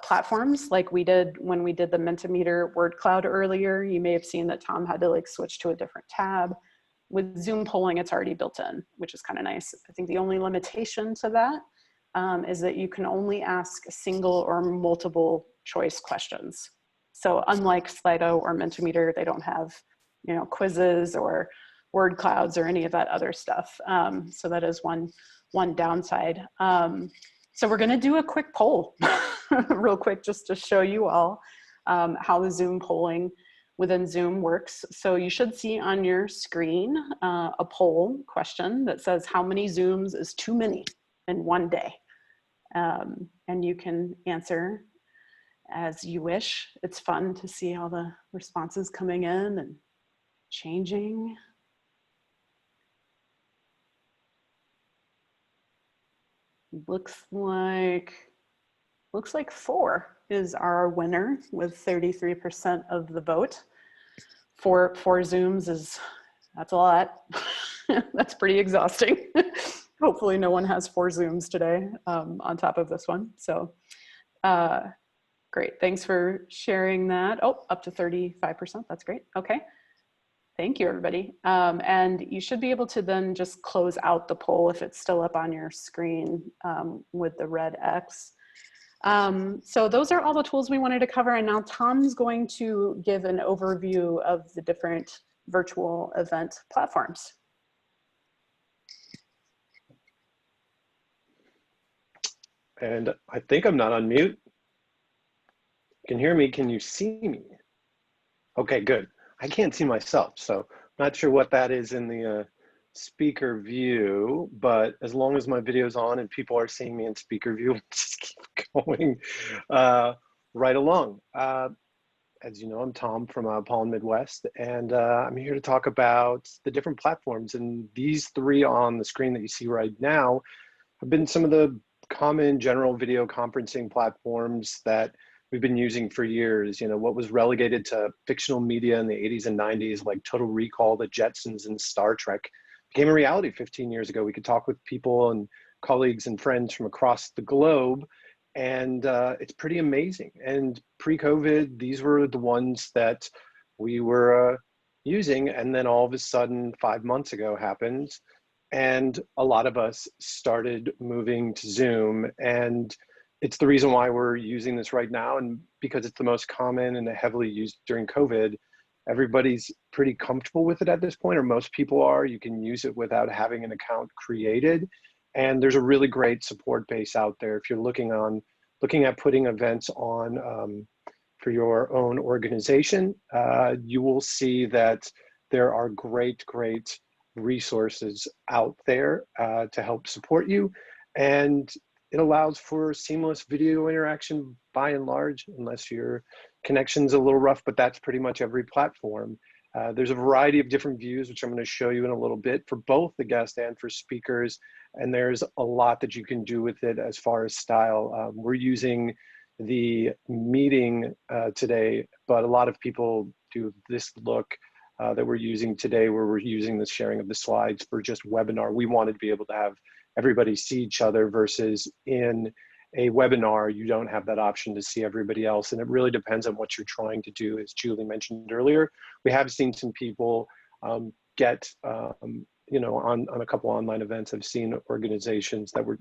platforms like we did when we did the Mentimeter word cloud earlier. You may have seen that Tom had to switch to a different tab. with Zoom polling, it's already built in, which is kind of nice. I think the only limitation to that is that you can only ask single or multiple choice questions. So unlike Slido or Mentimeter, they don't have, you know, quizzes or word clouds or any of that other stuff. So that is one downside. So we're gonna do a quick poll real quick, just to show you all how the Zoom polling within Zoom works. So you should see on your screen a poll question that says, how many Zooms is too many in one day? And you can answer as you wish. It's fun to see all the responses coming in and changing. Looks like 4 is our winner with 33% of the vote. Four Zooms that's a lot. That's pretty exhausting. Hopefully no one has 4 Zooms today on top of this one. So great, thanks for sharing that. Oh, up to 35%, that's great, okay. Thank you, everybody. And you should be able to then just close out the poll if it's still up on your screen with the red X. So those are all the tools we wanted to cover. And now Tom's going to give an overview of the different virtual event platforms. And I think I'm not on mute. You can hear me, can you see me? Okay, good. I can't see myself, so not sure what that is in the speaker view, but as long as my video's on and people are seeing me in speaker view, we'll just keep going right along. As you know, I'm Tom from Pollen Midwest, and I'm here to talk about the different platforms. And these 3 on the screen that you see right now have been some of the common general video conferencing platforms that we've been using for years. You know, what was relegated to fictional media in the 80s and 90s, like Total Recall, The Jetsons, and Star Trek, became a reality 15 years ago. We could talk with people and colleagues and friends from across the globe, and it's pretty amazing. And pre-COVID, these were the ones that we were using, and then all of a sudden 5 months ago happened, and a lot of us started moving to Zoom. And it's the reason why we're using this right now, and because it's the most common and heavily used during COVID. Everybody's pretty comfortable with it at this point, or most people are. You can use it without having an account created. And there's a really great support base out there. If you're looking at putting events on for your own organization, you will see that there are great resources out there to help support you. And it allows for seamless video interaction by and large, unless your connection's a little rough, but that's pretty much every platform. There's a variety of different views, which I'm going to show you in a little bit, for both the guest and for speakers. And there's a lot that you can do with it as far as style. We're using the meeting today, but a lot of people do this look that we're using today, where we're using the sharing of the slides for just webinar. We wanted to be able to have everybody see each other, versus in a webinar, you don't have that option to see everybody else. And it really depends on what you're trying to do. As Julie mentioned earlier, we have seen some people get, you know, on a couple online events, I've seen organizations that were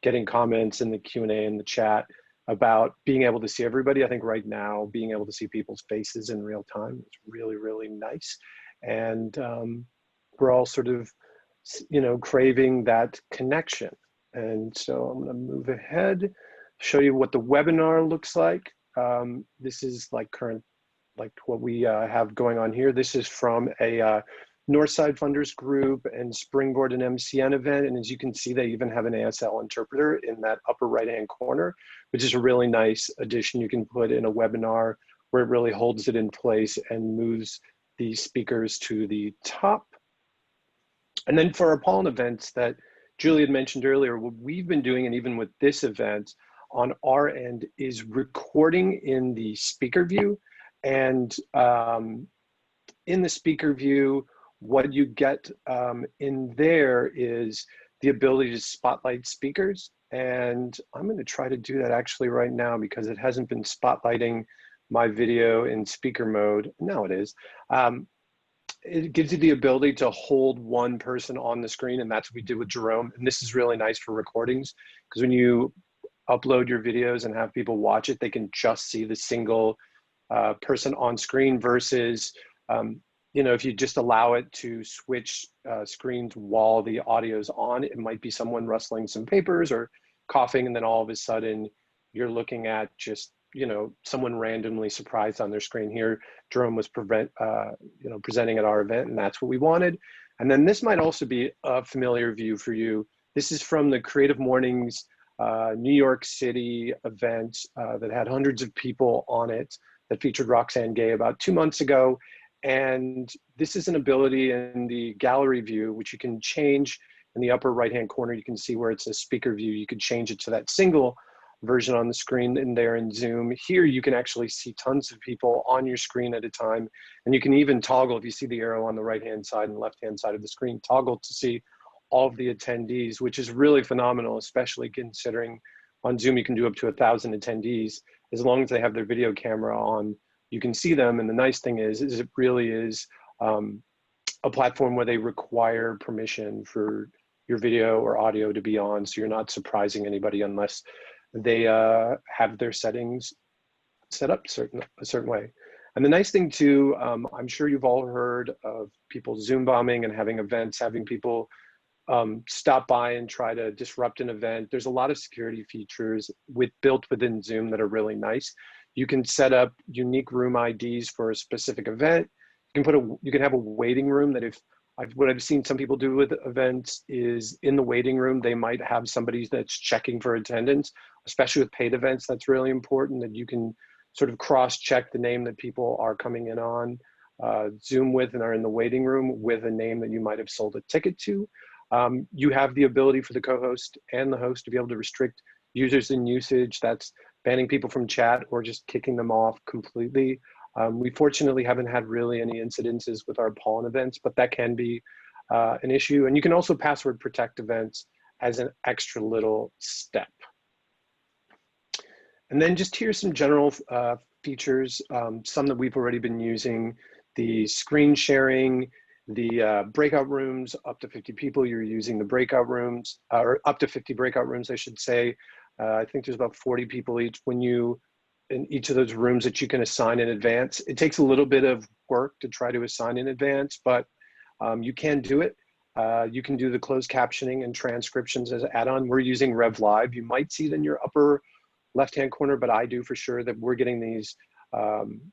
getting comments in the Q&A in the chat about being able to see everybody. I think right now, being able to see people's faces in real time is really nice. And we're all sort of, you know, craving that connection. And so I'm going to move ahead, show you what the webinar looks like. This is like what we have going on here. This is from a Northside Funders Group and Springboard and MCN event. And as you can see, they even have an ASL interpreter in that upper right-hand corner, which is a really nice addition you can put in a webinar, where it really holds it in place and moves the speakers to the top. And then for our Pollen events that Julie had mentioned earlier, what we've been doing, and even with this event on our end, is recording in the speaker view. And in the speaker view, what you get in there is the ability to spotlight speakers. And I'm going to try to do that actually right now, because it hasn't been spotlighting my video in speaker mode. Now it is. it gives you the ability to hold one person on the screen, and that's what we did with Jerome. And this is really nice for recordings, because when you upload your videos and have people watch it, they can just see the single person on screen versus, if you just allow it to switch screens while the audio's on, it might be someone rustling some papers or coughing, and then all of a sudden you're looking at just, someone randomly surprised on their screen. Here, Jerome was presenting at our event, and that's what we wanted. And then this might also be a familiar view for you. This is from the Creative Mornings New York City event that had hundreds of people on it, that featured Roxane Gay about 2 months ago. And this is an ability in the gallery view, which you can change in the upper right-hand corner. You can see where it's a speaker view. You could change it to that single version on the screen in there in Zoom. Here, you can actually see tons of people on your screen at a time. And you can even toggle, if you see the arrow on the right-hand side and left-hand side of the screen, toggle to see all of the attendees, which is really phenomenal, especially considering on Zoom, you can do up to 1,000 attendees. As long as they have their video camera on, you can see them. And the nice thing is it really is a platform where they require permission for your video or audio to be on. So you're not surprising anybody unless they have their settings set up a certain way. And the nice thing too, I'm sure you've all heard of people Zoom bombing and having events, having people stop by and try to disrupt an event. There's a lot of security features built within Zoom that are really nice. You can set up unique room IDs for a specific event. You can have a waiting room that what I've seen some people do with events is in the waiting room, they might have somebody that's checking for attendance, especially with paid events. That's really important, that you can sort of cross-check the name that people are coming in on Zoom with and are in the waiting room with a name that you might have sold a ticket to. You have the ability for the co-host and the host to be able to restrict users in usage. That's banning people from chat or just kicking them off completely. We fortunately haven't had really any incidences with our Pollen events, but that can be an issue. And you can also password protect events as an extra little step. And then just here's some general features, some that we've already been using: the screen sharing, the breakout rooms, up to 50 people, you're using the breakout rooms, or up to 50 breakout rooms, I should say. I think there's about 40 people each in each of those rooms that you can assign in advance. It takes a little bit of work to try to assign in advance, but you can do it. You can do the closed captioning and transcriptions as an add-on. We're using RevLive. You might see it in your upper left-hand corner, but I do for sure that we're getting these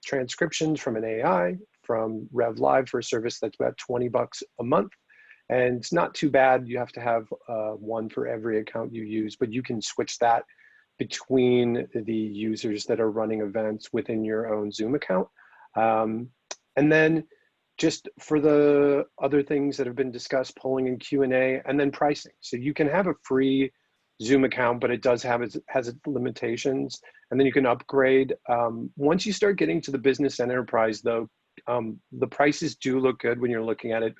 transcriptions from an AI, from RevLive, for a service that's about $20 a month. And it's not too bad. You have to have one for every account you use, but you can switch that between the users that are running events within your own Zoom account. And then just for the other things that have been discussed, polling and Q&A, and then pricing. So you can have a free Zoom account, but it has its limitations, and then you can upgrade. Once you start getting to the business enterprise though, the prices do look good when you're looking at it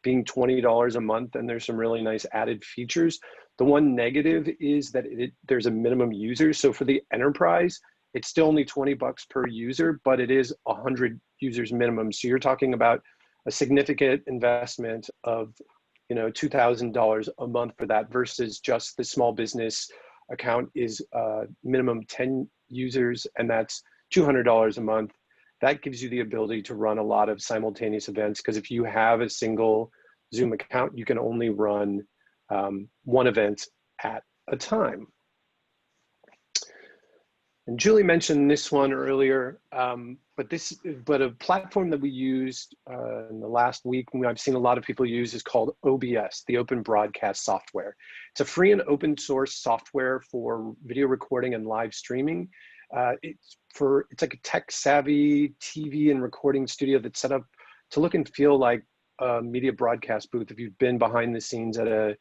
being $20 a month, and there's some really nice added features. The one negative is that there's a minimum user. So for the enterprise, it's still only $20 per user, but it is 100 users minimum. So you're talking about a significant investment of $2,000 a month for that, versus just the small business account is minimum 10 users, and that's $200 a month. That gives you the ability to run a lot of simultaneous events, because if you have a single Zoom account, you can only run one event at a time. And Julie mentioned this one earlier, but a platform that we used in the last week, and I've seen a lot of people use, is called OBS, the Open Broadcast Software. It's a free and open source software for video recording and live streaming. It's like a tech savvy TV and recording studio that's set up to look and feel like a media broadcast booth. If you've been behind the scenes at a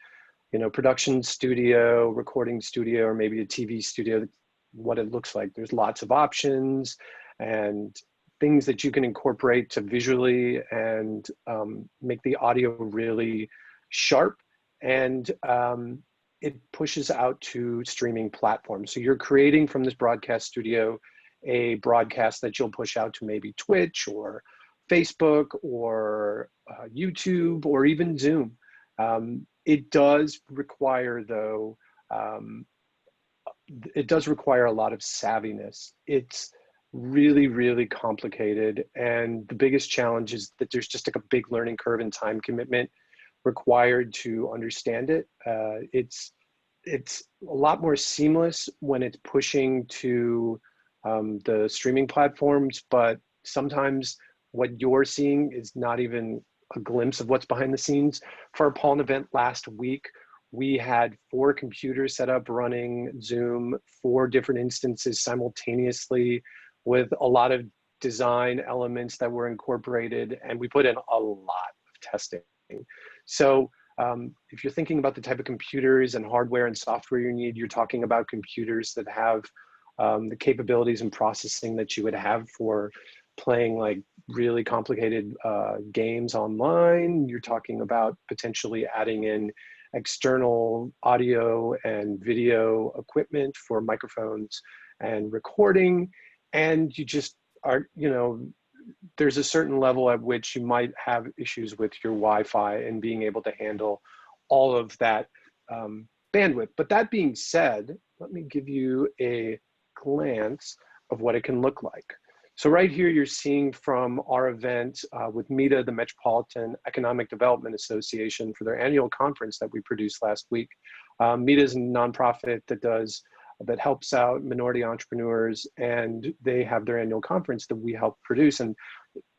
production studio, recording studio, or maybe a TV studio, what it looks like. There's lots of options and things that you can incorporate to visually and make the audio really sharp. And it pushes out to streaming platforms. So you're creating from this broadcast studio a broadcast that you'll push out to maybe Twitch or Facebook or YouTube or even Zoom. It does require, though, it does require a lot of savviness. It's really, really complicated. And the biggest challenge is that there's just like a big learning curve and time commitment required to understand it. It's a lot more seamless when it's pushing to the streaming platforms, but sometimes what you're seeing is not even a glimpse of what's behind the scenes. For our Pollen event last week, we had 4 computers set up running Zoom, 4 different instances simultaneously with a lot of design elements that were incorporated, and we put in a lot of testing. So if you're thinking about the type of computers and hardware and software you need, you're talking about computers that have the capabilities and processing that you would have for playing like really complicated games online. You're talking about potentially adding in external audio and video equipment for microphones and recording. And you just are, you know, there's a certain level at which you might have issues with your Wi-Fi and being able to handle all of that bandwidth. But that being said, let me give you a glance of what it can look like. So right here, you're seeing from our event with META, the Metropolitan Economic Development Association, for their annual conference that we produced last week. META is a nonprofit that helps out minority entrepreneurs, and they have their annual conference that we help produce. And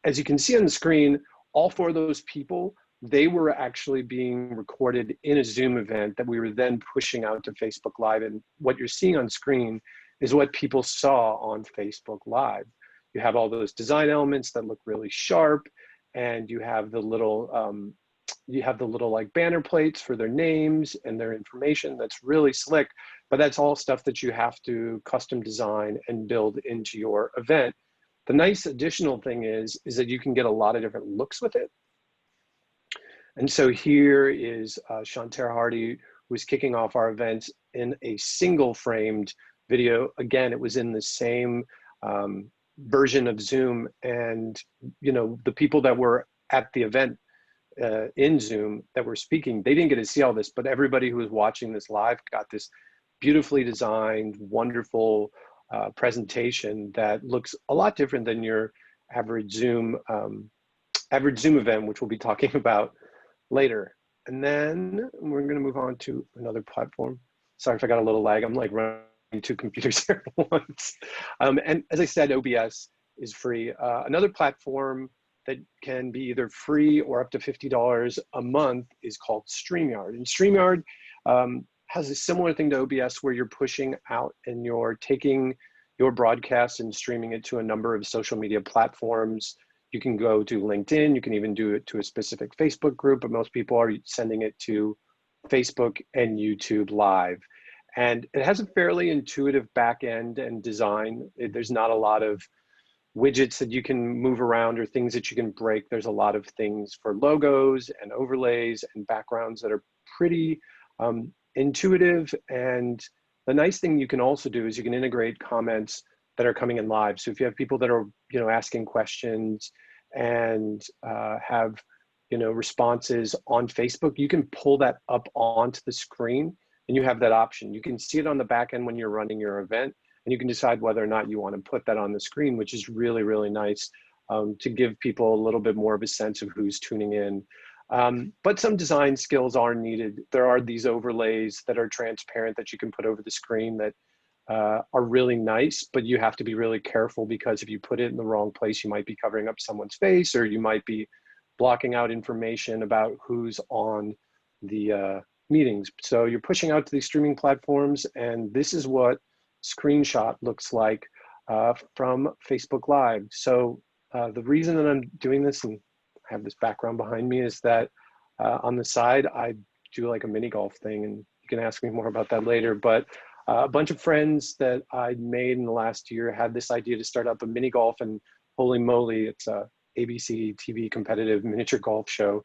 as you can see on the screen, all 4 of those people, they were actually being recorded in a Zoom event that we were then pushing out to Facebook Live. And what you're seeing on screen is what people saw on Facebook Live. You have all those design elements that look really sharp, and you have the little like banner plates for their names and their information. That's really slick, but that's all stuff that you have to custom design and build into your event. The nice additional thing is that you can get a lot of different looks with it. And so here is Chanterre Hardy, who's kicking off our event in a single framed video. Again, it was in the same version of Zoom, and you know, the people that were at the event in Zoom that were speaking, they didn't get to see all this, but everybody who was watching this live got this beautifully designed, wonderful presentation that looks a lot different than your average Zoom event, which we'll be talking about later. And then we're going to move on to another platform. Sorry if I got a little lag. I'm like running 2 computers here at once. And as I said, OBS is free. Another platform that can be either free or up to $50 a month is called StreamYard. And StreamYard has a similar thing to OBS, where you're pushing out and you're taking your broadcast and streaming it to a number of social media platforms. You can go to LinkedIn, you can even do it to a specific Facebook group, but most people are sending it to Facebook and YouTube Live. And it has a fairly intuitive back end and design. There's not a lot of widgets that you can move around or things that you can break. There's a lot of things for logos and overlays and backgrounds that are pretty intuitive. And the nice thing you can also do is you can integrate comments that are coming in live. So if you have people that are, you know, asking questions and have, you know, responses on Facebook, you can pull that up onto the screen, and you have that option. You can see it on the back end when you're running your event, and you can decide whether or not you want to put that on the screen, which is really, really nice to give people a little bit more of a sense of who's tuning in. But some design skills are needed. There are these overlays that are transparent that you can put over the screen that are really nice, but you have to be really careful, because if you put it in the wrong place, you might be covering up someone's face, or you might be blocking out information about who's on the meetings. So you're pushing out to these streaming platforms, and this is what screenshot looks like from Facebook Live. So the reason that I'm doing this, and I have this background behind me, is that on the side, I do like a mini golf thing, and you can ask me more about that later. But a bunch of friends that I made in the last year had this idea to start up a mini golf, and holy moly, it's a ABC TV competitive miniature golf show,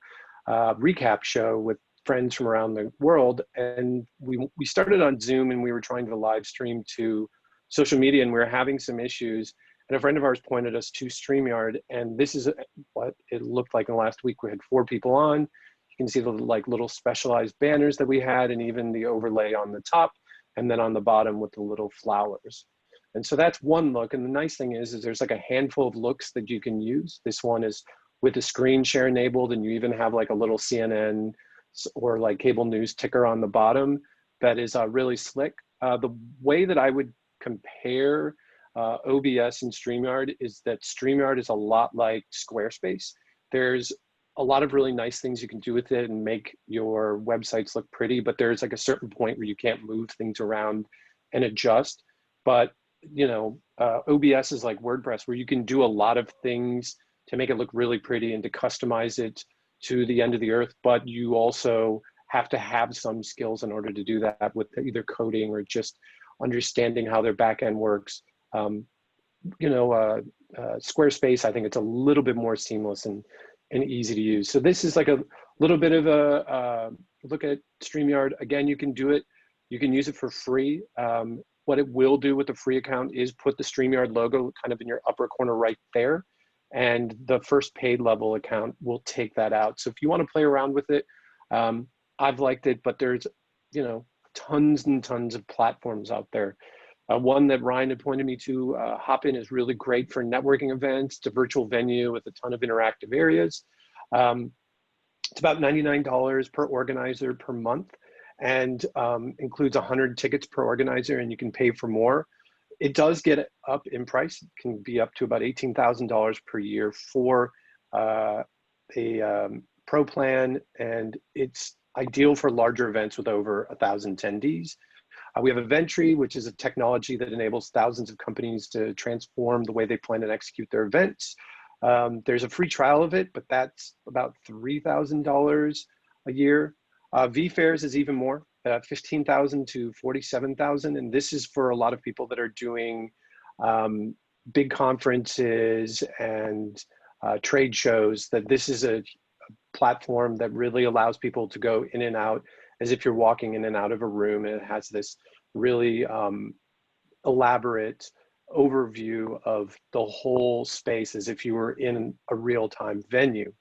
recap show with friends from around the world. And we started on Zoom, and we were trying to live stream to social media, and we were having some issues. And a friend of ours pointed us to StreamYard, and this is what it looked like in the last week. We had 4 people on. You can see the like little specialized banners that we had, and even the overlay on the top, and then on the bottom with the little flowers. And so that's one look. And the nice thing is there's like a handful of looks that you can use. This one is with the screen share enabled, and you even have like a little CNN or like cable news ticker on the bottom that is really slick. The way that I would compare OBS and StreamYard is that StreamYard is a lot like Squarespace. There's a lot of really nice things you can do with it and make your websites look pretty, but there's like a certain point where you can't move things around and adjust. But you know, OBS is like WordPress, where you can do a lot of things to make it look really pretty and to customize it to the end of the earth, but you also have to have some skills in order to do that with either coding or just understanding how their backend works. Squarespace, I think it's a little bit more seamless and easy to use. So this is like a little bit of a look at StreamYard. Again, you can do it. You can use it for free. What it will do with the free account is put the StreamYard logo kind of in your upper corner right there. And the first paid level account will take that out. So if you want to play around with it, I've liked it, but there's, you know, tons and tons of platforms out there. One that Ryan had pointed me to, Hopin, is really great for networking events. It's a virtual venue with a ton of interactive areas. It's about $99 per organizer per month, and includes 100 tickets per organizer, and you can pay for more. It does get up in price. It can be up to about $18,000 per year for a pro plan, and it's ideal for larger events with over 1,000 attendees. We have Eventry, which is a technology that enables thousands of companies to transform the way they plan and execute their events. There's a free trial of it, but that's about $3,000 a year. vFairs is even more, $15,000 to $47,000, and this is for a lot of people that are doing big conferences and trade shows. That this is a platform that really allows people to go in and out as if you're walking in and out of a room, and it has this really elaborate overview of the whole space as if you were in a real-time venue.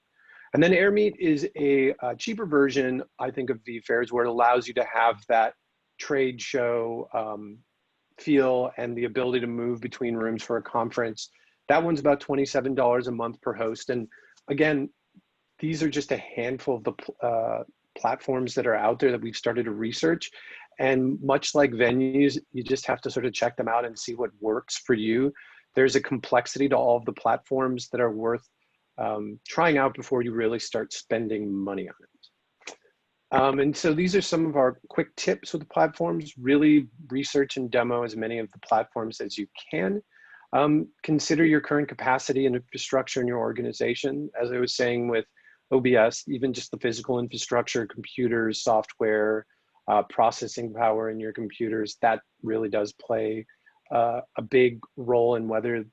And then AirMeet is a cheaper version, I think, of vFairs, where it allows you to have that trade show feel and the ability to move between rooms for a conference. That one's about $27 a month per host. And again, these are just a handful of the platforms that are out there that we've started to research. And much like venues, you just have to sort of check them out and see what works for you. There's a complexity to all of the platforms that are worth trying out before you really start spending money on it. And so these are some of our quick tips with the platforms. Really research and demo as many of the platforms as you can. Consider your current capacity and infrastructure in your organization. As I was saying with OBS, even just the physical infrastructure, computers, software, processing power in your computers, that really does play a big role in whether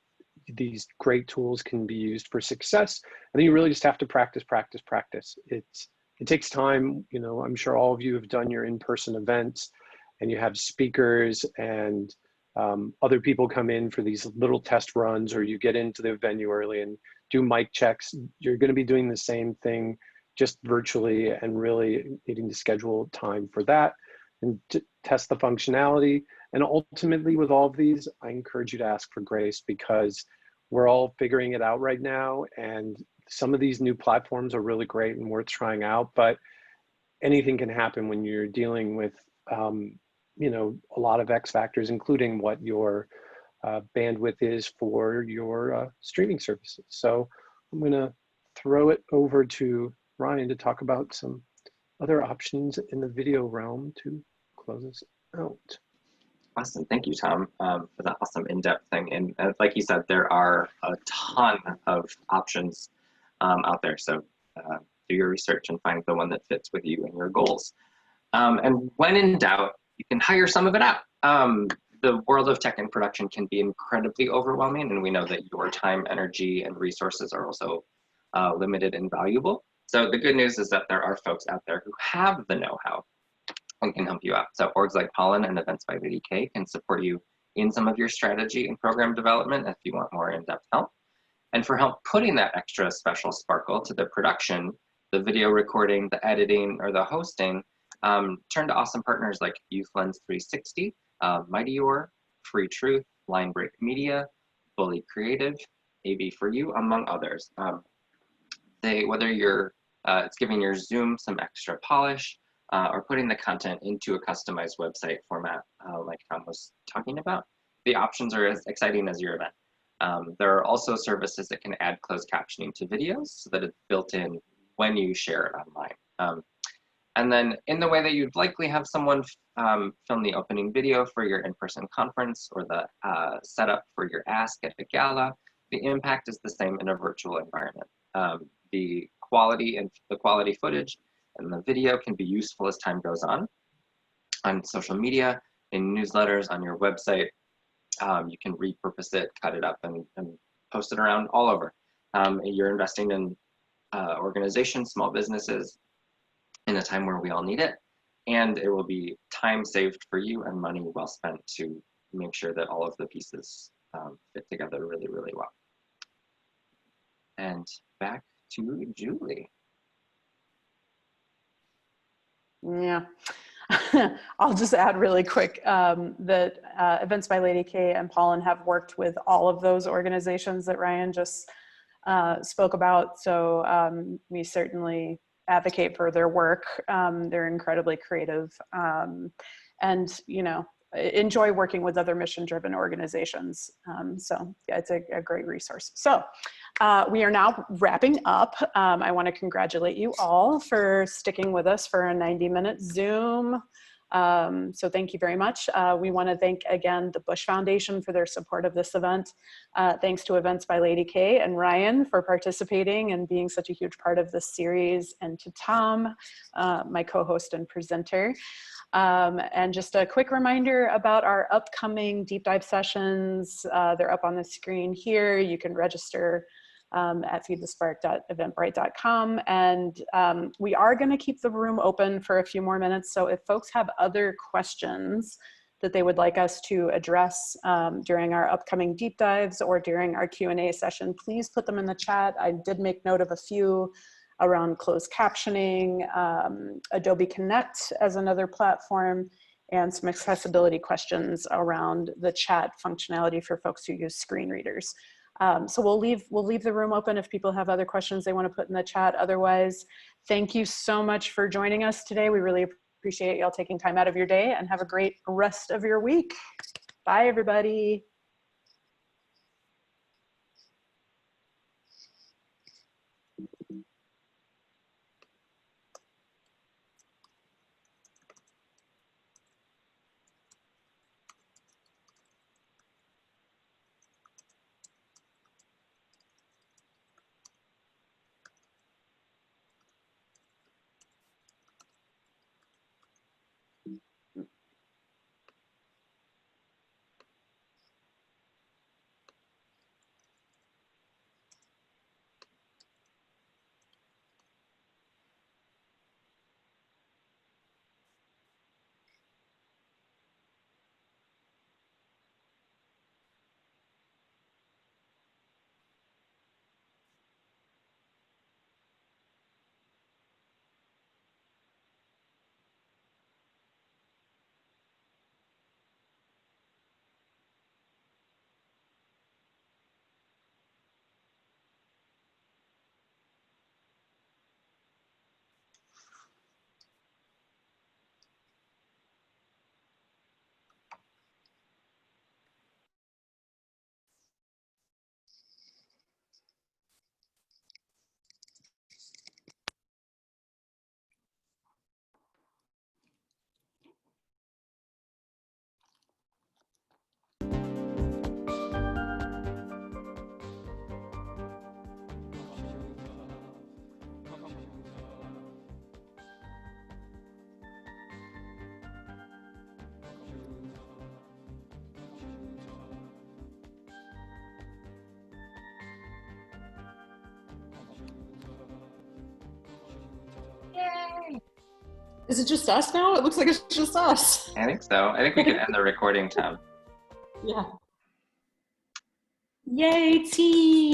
these great tools can be used for success. And then you really just have to practice, practice, practice. It takes time. You know, I'm sure all of you have done your in-person events, and you have speakers and other people come in for these little test runs, or you get into the venue early and do mic checks. You're going to be doing the same thing, just virtually, and really needing to schedule time for that and to test the functionality. And ultimately, with all of these, I encourage you to ask for grace, because we're all figuring it out right now. And some of these new platforms are really great and worth trying out, but anything can happen when you're dealing with, you know, a lot of X factors, including what your bandwidth is for your streaming services. So I'm going to throw it over to Ryan to talk about some other options in the video realm to close us out. Awesome. Thank you, Tom, for that awesome in-depth thing. And like you said, there are a ton of options out there. So do your research and find the one that fits with you and your goals. And when in doubt, you can hire some of it out. The world of tech and production can be incredibly overwhelming, and we know that your time, energy, and resources are also limited and valuable. So the good news is that there are folks out there who have the know-how and can help you out. So orgs like Pollen and Events by Lady K can support you in some of your strategy and program development if you want more in-depth help. And for help putting that extra special sparkle to the production, the video recording, the editing, or the hosting, turn to awesome partners like Youth Lens 360, Mightior, Free Truth, Line Break Media, Bully Creative, AV4U, among others. Whether it's giving your Zoom some extra polish or putting the content into a customized website format like Tom was talking about, the options are as exciting as your event. There are also services that can add closed captioning to videos so that it's built in when you share it online. And then in the way that you'd likely have someone film the opening video for your in-person conference or the setup for your ask at a gala, the impact is the same in a virtual environment. The quality footage and the video can be useful as time goes on social media, in newsletters, on your website. You can repurpose it, cut it up, and post it around all over. You're investing in organizations, small businesses, in a time where we all need it, and it will be time saved for you and money well spent to make sure that all of the pieces fit together really, really well. And back to Julie. Yeah, I'll just add really quick that Events by Lady K and Pollen have worked with all of those organizations that Ryan just spoke about. So we certainly advocate for their work. They're incredibly creative and, you know, enjoy working with other mission-driven organizations. So yeah, it's a great resource. So we are now wrapping up. I want to congratulate you all for sticking with us for a 90-minute Zoom. So thank you very much. We want to thank again the Bush Foundation for their support of this event. Thanks to Events by Lady K and Ryan for participating and being such a huge part of this series, and to Tom, my co-host and presenter. And just a quick reminder about our upcoming deep dive sessions. They're up on the screen here. You can register at feedthespark.eventbrite.com. And we are going to keep the room open for a few more minutes. So if folks have other questions that they would like us to address during our upcoming deep dives or during our Q&A session, please put them in the chat. I did make note of a few around closed captioning, Adobe Connect as another platform, and some accessibility questions around the chat functionality for folks who use screen readers. So we'll leave the room open if people have other questions they want to put in the chat. Otherwise, thank you so much for joining us today. We really appreciate y'all taking time out of your day, and have a great rest of your week. Bye, everybody. Yay! Is it just us now? It looks like it's just us. I think so. I think we can end the recording, Tom. Yeah. Yay, team!